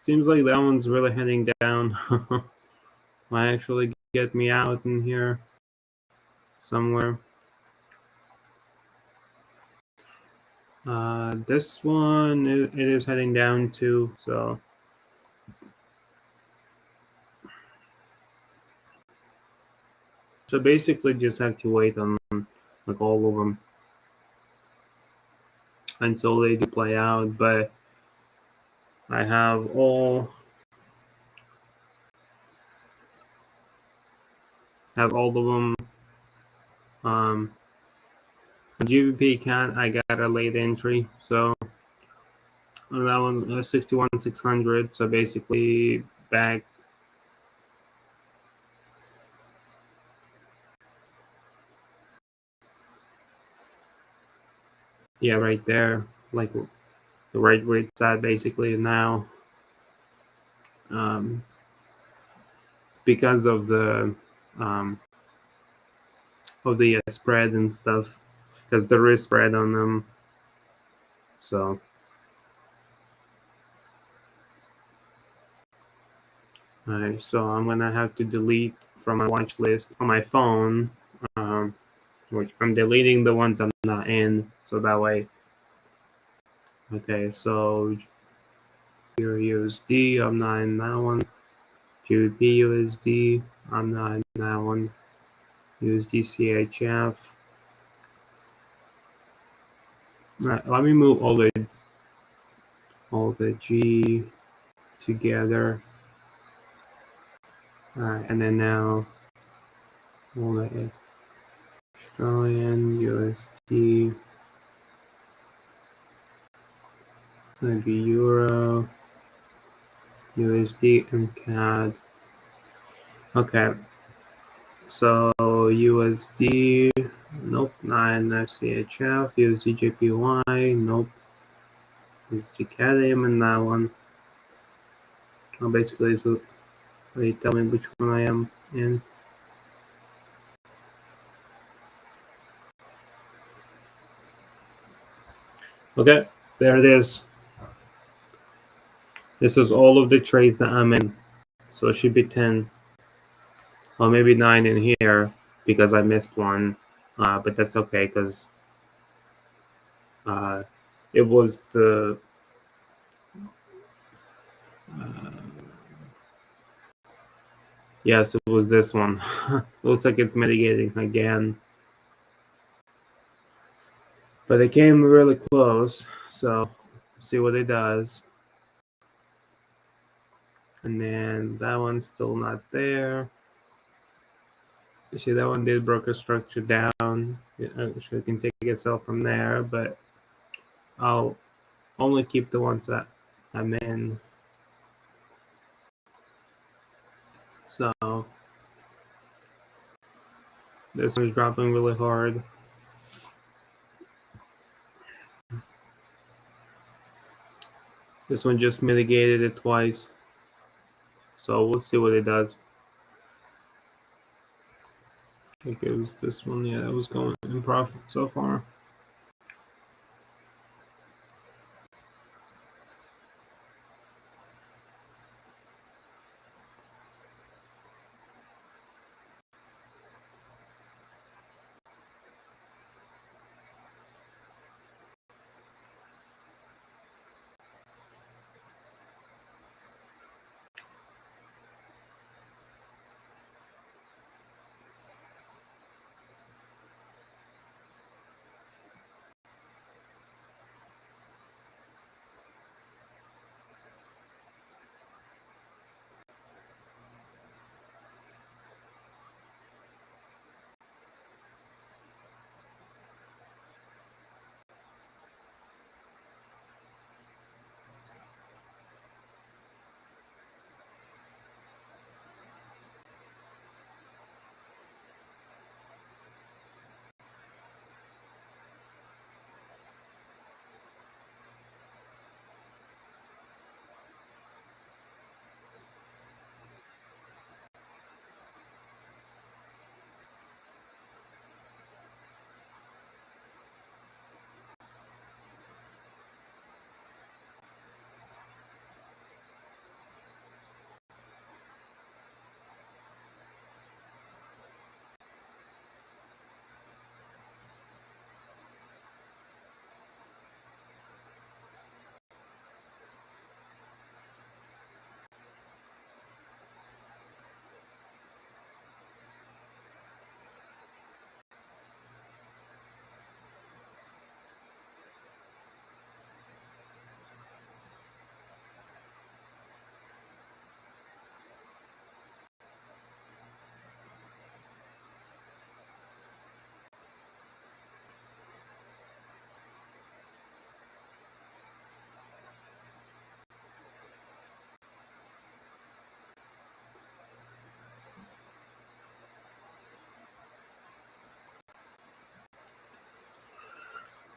[SPEAKER 1] Seems like that one's really heading down. Might actually get me out in here somewhere. This one, it is heading down too, so basically just have to wait on like all of them until they do play out, but I have all of them. GBP can I got a late entry, so that one 61,600. So basically back. Yeah, right there, like the right where it's at basically now, because of the spread and stuff, because there is spread on them. So alright, so I'm gonna have to delete from my watch list on my phone, which I'm deleting the ones I'm not in, so that way. Okay, so your USD, I'm not in that one. GBP USD, I'm not in that one. USD CHF. Alright, let me move all the G together. Alright, and then now all the Australian USD, maybe Euro, USD, and CAD. Okay, so USD, nope, not in CHF. USD JPY, nope. USD CAD, I'm in that one. Well, basically, so they tell me which one I am in. Okay, there it is. This is all of the trades that I'm in. So it should be 10. Or maybe 9 in here because I missed one. But that's okay because it was the... yes, it was this one. Looks like it's mitigating again. But it came really close. So see what it does. And then that one's still not there. You see, that one did broker structure down. It actually can take itself from there, but I'll only keep the ones that I'm in. So this one's dropping really hard. This one just mitigated it twice. So we'll see what it does. I think it was this one. Yeah, it was going in profit so far.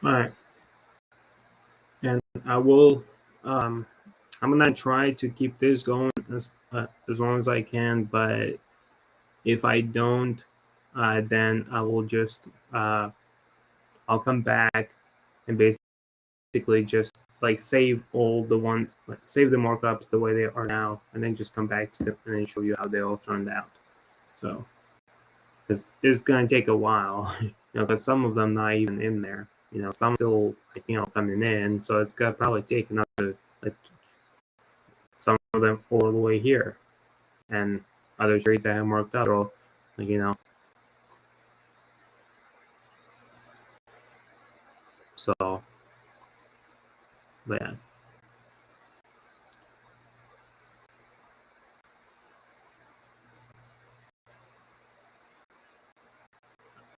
[SPEAKER 1] All right. And I will, I'm gonna try to keep this going as long as I can. But if I don't, then I will just I'll come back and basically just like save all the ones, like save the markups the way they are now, and then just come back to them and then show you how they all turned out. So it's gonna take a while, because some of them not even in there. Some still coming in, so it's gonna probably take another, like, some of them all the way here, and other trades I have marked up, or so, but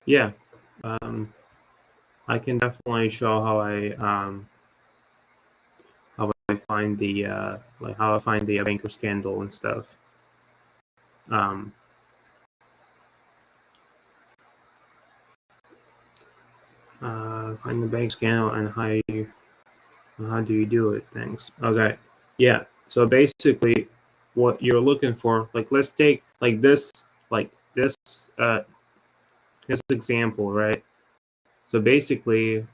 [SPEAKER 1] yeah, I can definitely show how I find the how I find the banker scandal and stuff. Um, find the bank scandal and how do you do it? Thanks. Okay, yeah. So basically, what you're looking for, like, let's take this example, right? So basically,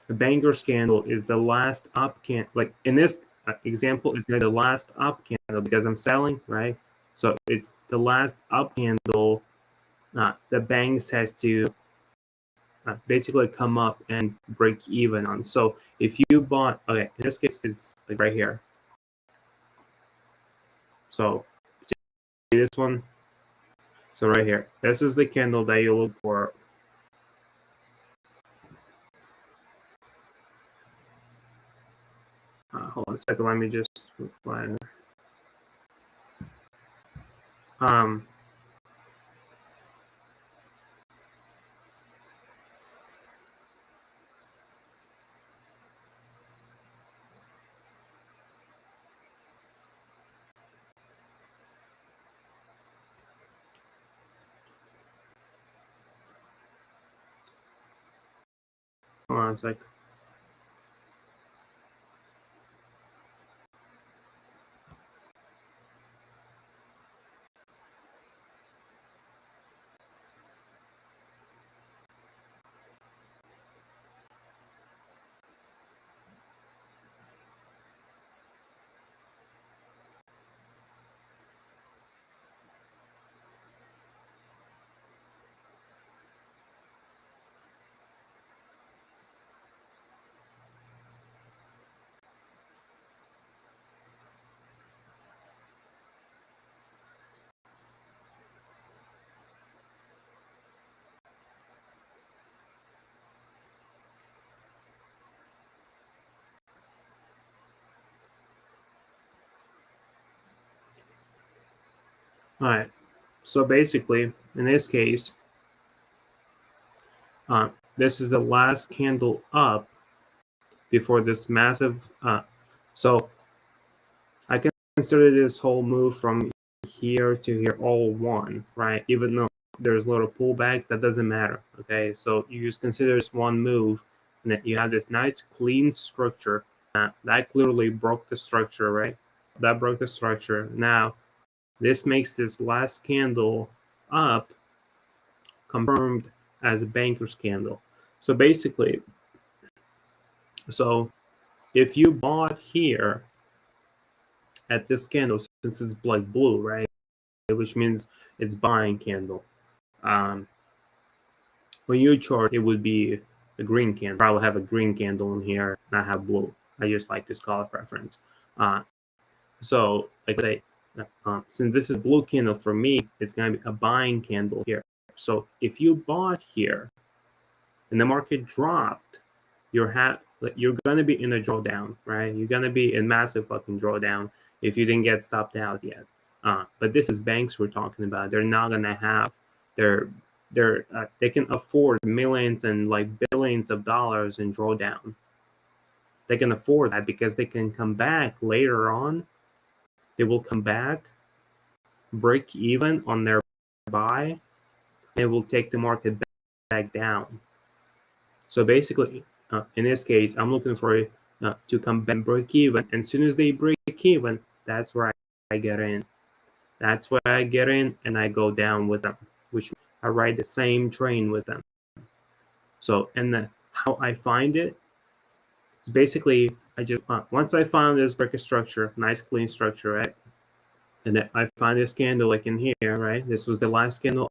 [SPEAKER 1] the banker scandal is the last up can, like in this example, it's the last up candle because I'm selling, right? So it's the last up candle. The banks has to basically come up and break even on. So if you bought, okay, in this case, it's like right here. So see this one. So right here, this is the candle that you look for. Hold on a second. Let me just find. Um, Hold on a sec. All right. So basically, in this case, this is the last candle up before this massive. So I can consider this whole move from here to here all one, right? Even though there's a lot of pullbacks, that doesn't matter. Okay, so you just consider this one move, and then you have this nice clean structure that clearly broke the structure, right? That broke the structure. Now this makes this last candle up confirmed as a banker's candle. So basically, so if you bought here at this candle, since it's like blue, right, which means it's buying candle. When you chart, it would be a green candle. Probably have a green candle in here, not have blue. I just like this color preference. So like I say, since this is blue candle for me, it's gonna be a buying candle here. So if you bought here and the market dropped, you're gonna be in a drawdown, right? You're gonna be in massive fucking drawdown if you didn't get stopped out yet. But this is banks we're talking about. They're not gonna have their they can afford millions and like billions of dollars in drawdown. They can afford that because they can come back later on. They will come back, break even on their buy. They will take the market back down. So basically, in this case, I'm looking for it to come back and break even. And as soon as they break even, that's where I get in. That's where I get in and I go down with them, which I ride the same train with them. So, and how I find it is basically I just once I found this breaker structure, nice clean structure, right? And then I find this candle like in here, right? This was the last candle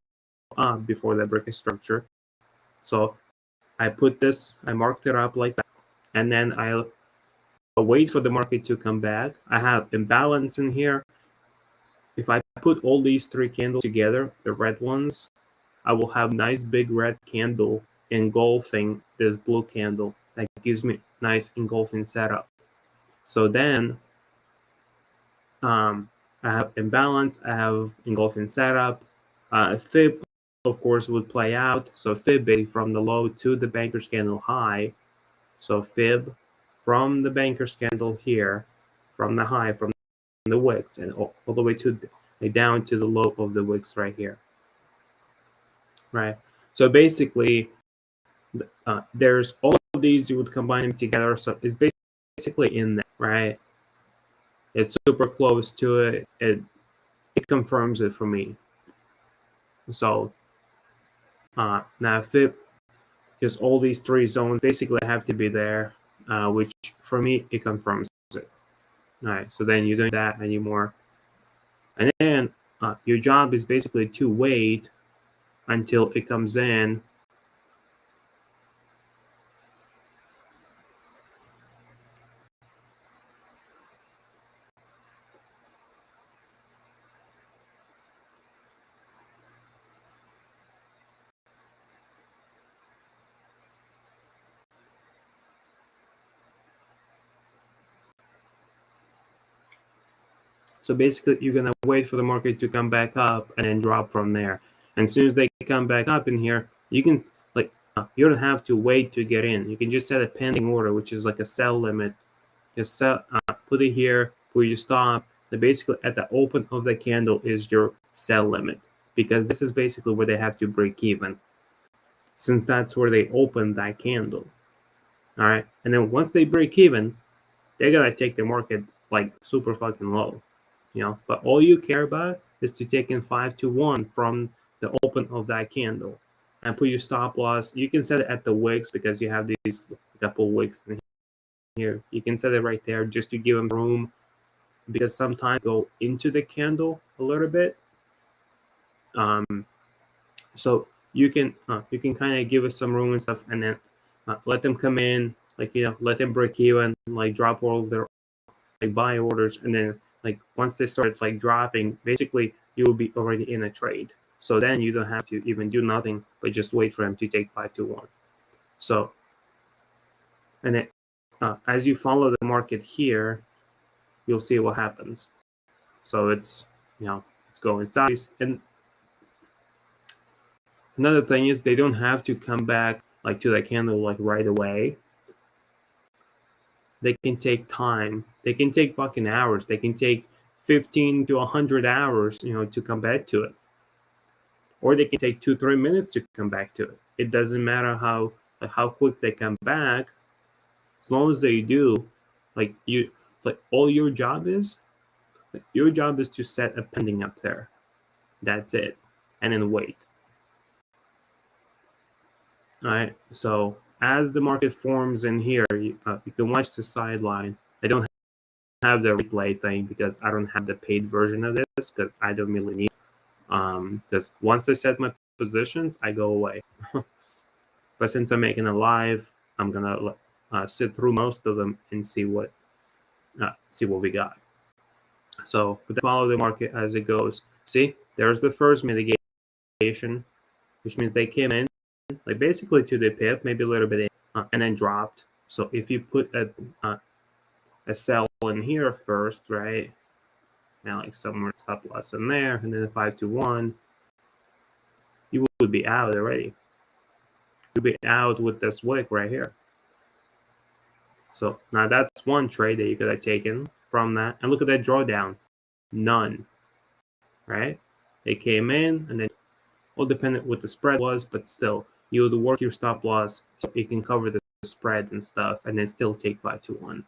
[SPEAKER 1] up before the breaker structure. So I put this, I marked it up like that, and then I'll wait for the market to come back. I have imbalance in here. If I put all these three candles together, the red ones, I will have nice big red candle engulfing this blue candle. That gives me nice engulfing setup. So then I have imbalance, I have engulfing setup. Fib, of course, would play out. So fib from the low to the banker's candle high. So fib from the banker's candle here, from the high, from the wicks, and all the way to down to the low of the wicks right here. Right. So basically, there's all of these, you would combine them together. So it's basically in there, right? It's super close to it. It confirms it for me. So now fib, just all these three zones basically have to be there, which for me it confirms it. All right, so then you don't do that anymore. And then your job is basically to wait until it comes in. So basically, you're gonna wait for the market to come back up and then drop from there. And as soon as they come back up in here, you can you don't have to wait to get in. You can just set a pending order, which is like a sell limit. Just set, put it here, put your stop. And basically, at the open of the candle is your sell limit, because this is basically where they have to break even, since that's where they open that candle. All right, and then once they break even, they're gonna take the market like super fucking low, But all you care about is to take in 5 to 1 from the open of that candle, and put your stop loss. You can set it at the wicks because you have these couple wicks in here. You can set it right there just to give them room, because sometimes go into the candle a little bit. So you can kind of give us some room and stuff, and then let them come in, let them break even, drop all of their buy orders, and then once they start dropping, basically you will be already in a trade. So then you don't have to even do nothing but just wait for them to take 5 to 1. So, and then as you follow the market here, you'll see what happens. So it's it's going sideways. And another thing is they don't have to come back to the candle right away. They can take time. They can take fucking hours. They can take 15 to 100 hours, to come back to it. Or they can take 2-3 minutes to come back to it. It doesn't matter how quick they come back, as long as they do. All your job is to set a pending up there. That's it, and then wait. All right. So as the market forms in here, you can watch the sideline. I don't have the replay thing because I don't have the paid version of this, because I don't really need. Because once I set my positions, I go away. But since I'm making a live, I'm gonna sit through most of them and see what we got. So follow the market as it goes. See, there's the first mitigation, which means they came in basically to the pip, maybe a little bit in, and then dropped. So if you put a sell in here first, right? Now somewhere stop loss in there, and then a 5 to 1, you would be out already. You'd be out with this wick right here. So now that's one trade that you could have taken from that. And look at that drawdown. None. Right? They came in, and then all dependent what the spread was, but still, you would work your stop loss so you can cover the spread and stuff, and then still take 5 to 1.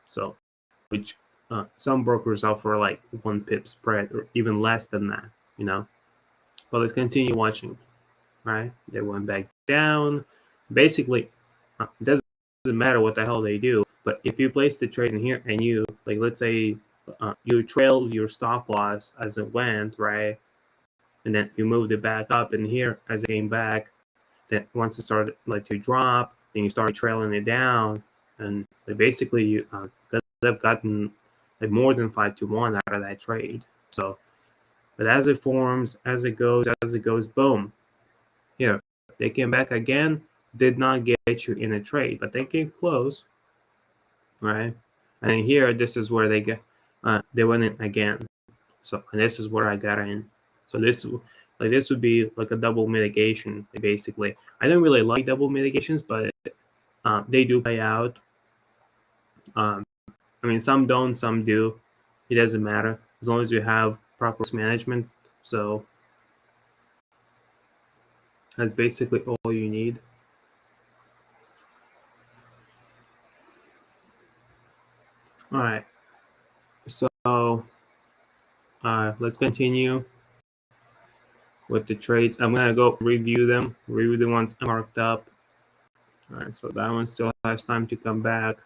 [SPEAKER 1] So, which some brokers offer 1 pip spread or even less than that, But let's continue watching. Right? They went back down. Basically, it doesn't matter what the hell they do, but if you place the trade in here and you let's say you trailed your stop loss as it went, right? And then you moved it back up in here as it came back. Then once it started to drop, then you start trailing it down, and basically you could have gotten more than 5 to 1 out of that trade. So, but as it forms, as it goes, boom. Here, they came back again, did not get you in a trade, but they came close, right? And then here, this is where they went in again. So, and this is where I got in. So this would be a double mitigation, basically. I don't really like double mitigations, but they do play out. I mean, some don't, some do. It doesn't matter as long as you have proper risk management. So that's basically all you need. All right. So let's continue with the trades. I'm gonna go review the ones marked up. All right, so that one still has time to come back.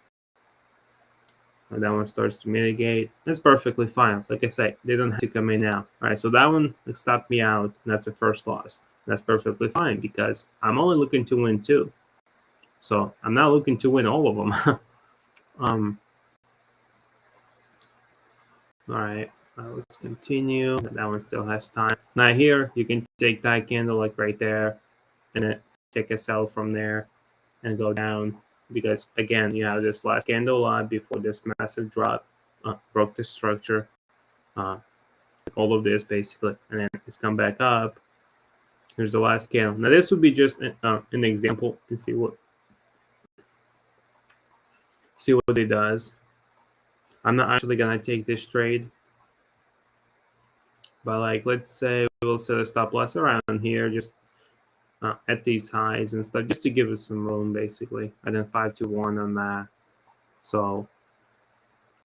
[SPEAKER 1] And that one starts to mitigate. That's perfectly fine. Like I say, they don't have to come in now. All right, so that one stopped me out. And that's a first loss. That's perfectly fine because I'm only looking to win two. So I'm not looking to win all of them. um, all right, let's continue. That one still has time. Now here, you can take that candle like right there and then take a sell from there and go down because again, you have this last candle before this massive drop broke the structure. All of this basically, and then it's come back up. Here's the last candle. Now this would be just an example and see what it does. I'm not actually gonna take this trade, but like let's say we'll set a stop loss around here, just at these highs and stuff, just to give us some room basically. And then 5 to 1 on that. So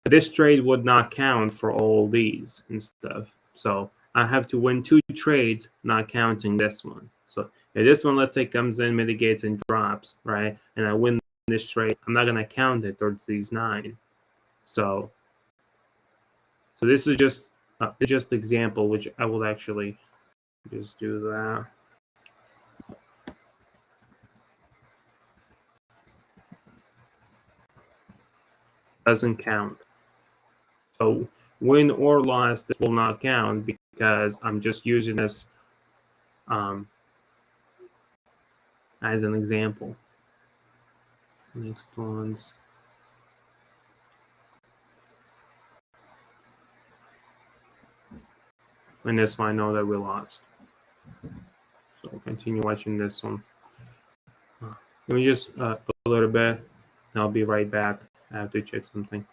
[SPEAKER 1] this trade would not count for all these and stuff. So I have to win two trades, not counting this one. So if this one, let's say, comes in, mitigates, and drops, right, and I win this trade, I'm not gonna count it towards these 9. So this is just example, which I will actually just do that. Doesn't count. So win or loss, this will not count because I'm just using this as an example. Next ones. And this one I know that we lost. So I'll continue watching this one. Let me just a little bit, and I'll be right back. I have to check something.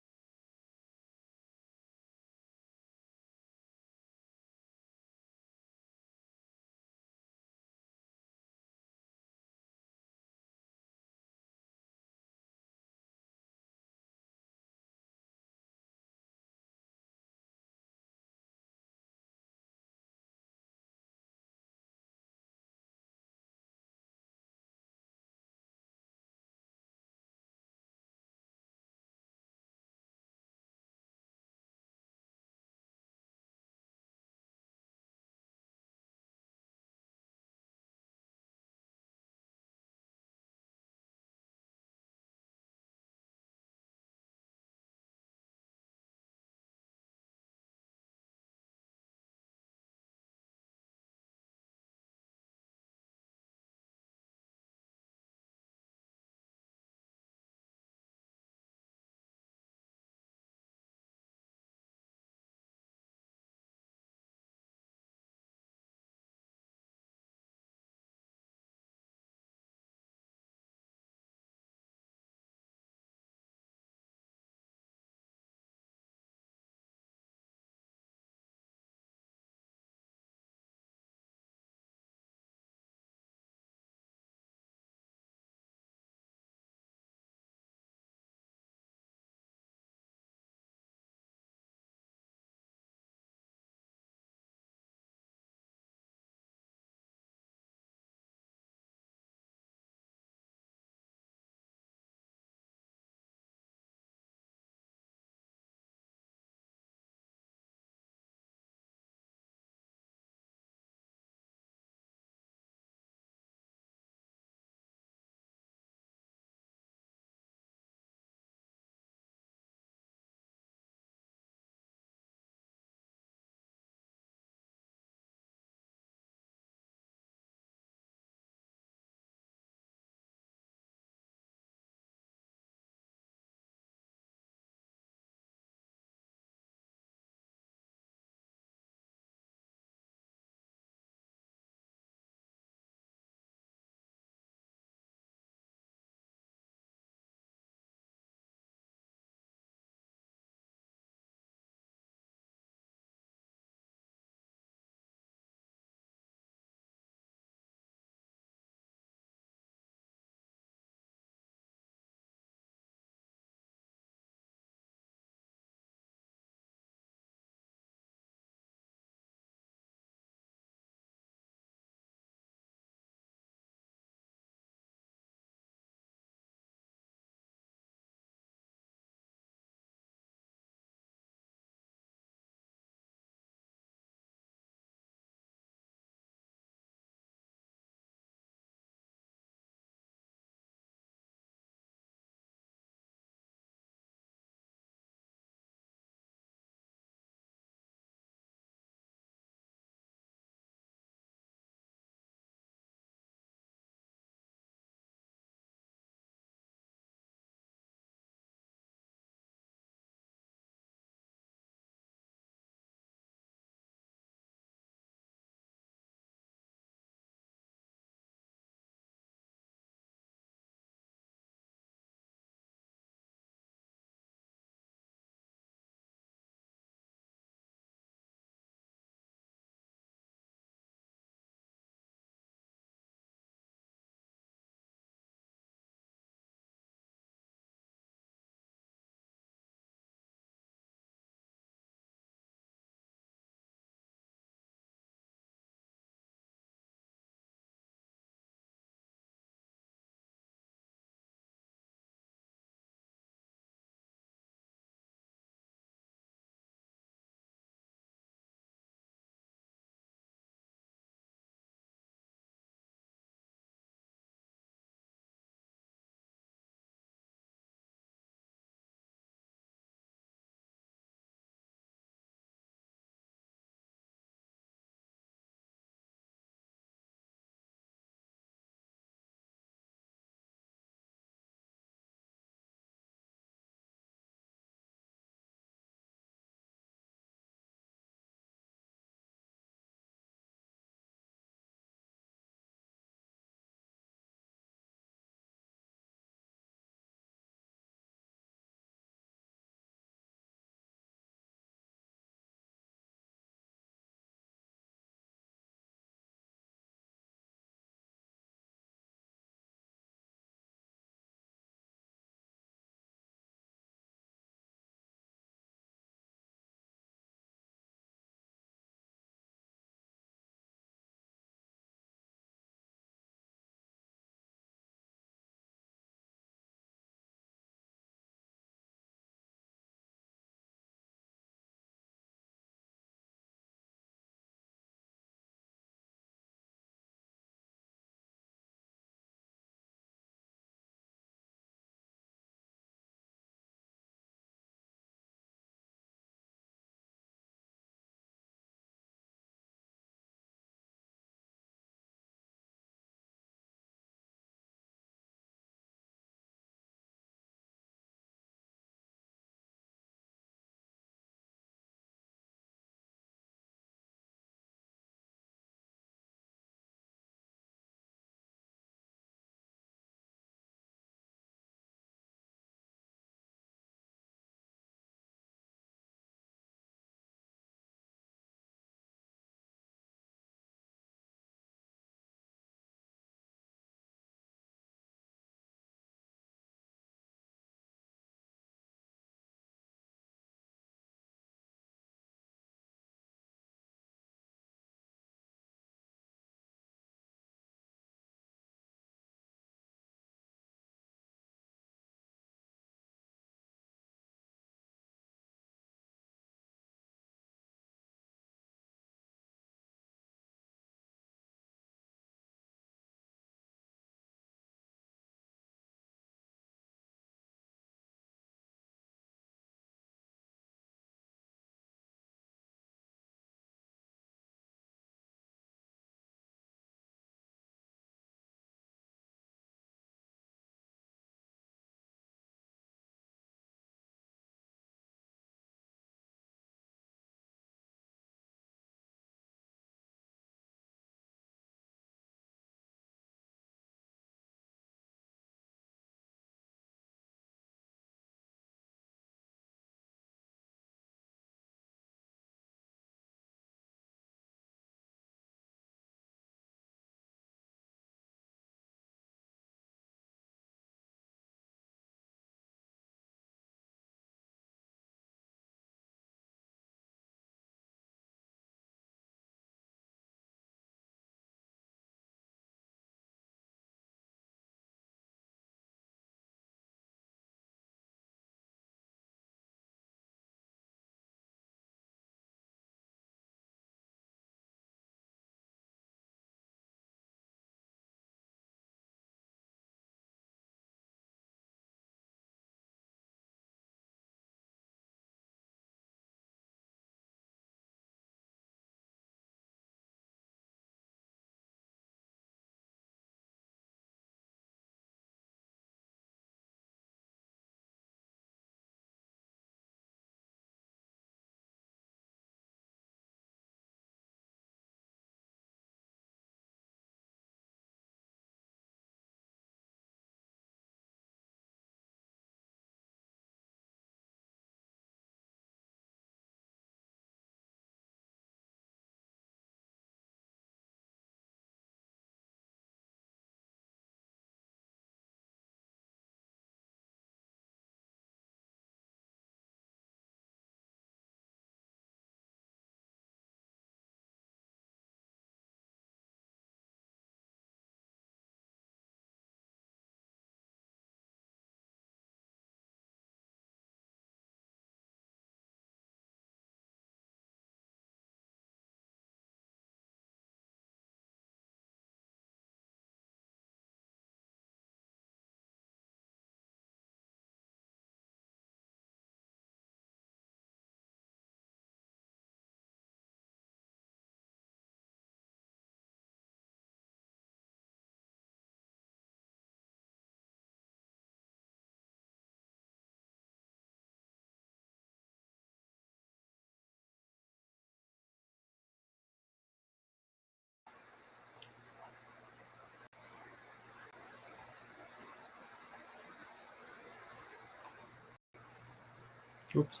[SPEAKER 1] Oops.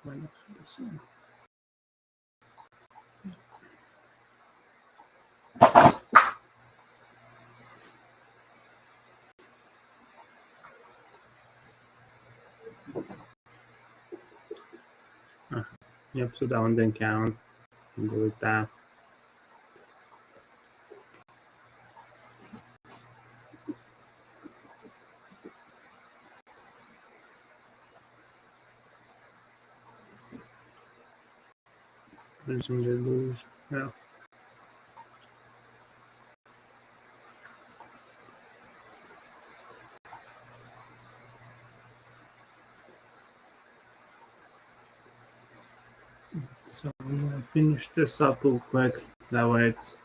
[SPEAKER 1] Why not this one? Yep, so that one didn't count. Delete that. There's some good lose. Yeah. So I'm gonna finish this up real quick. That way it's,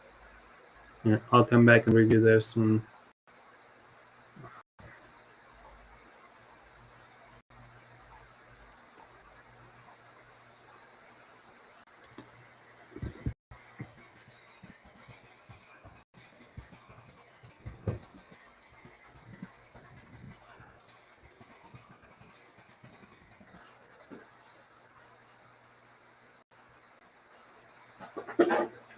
[SPEAKER 1] yeah, I'll come back and review this one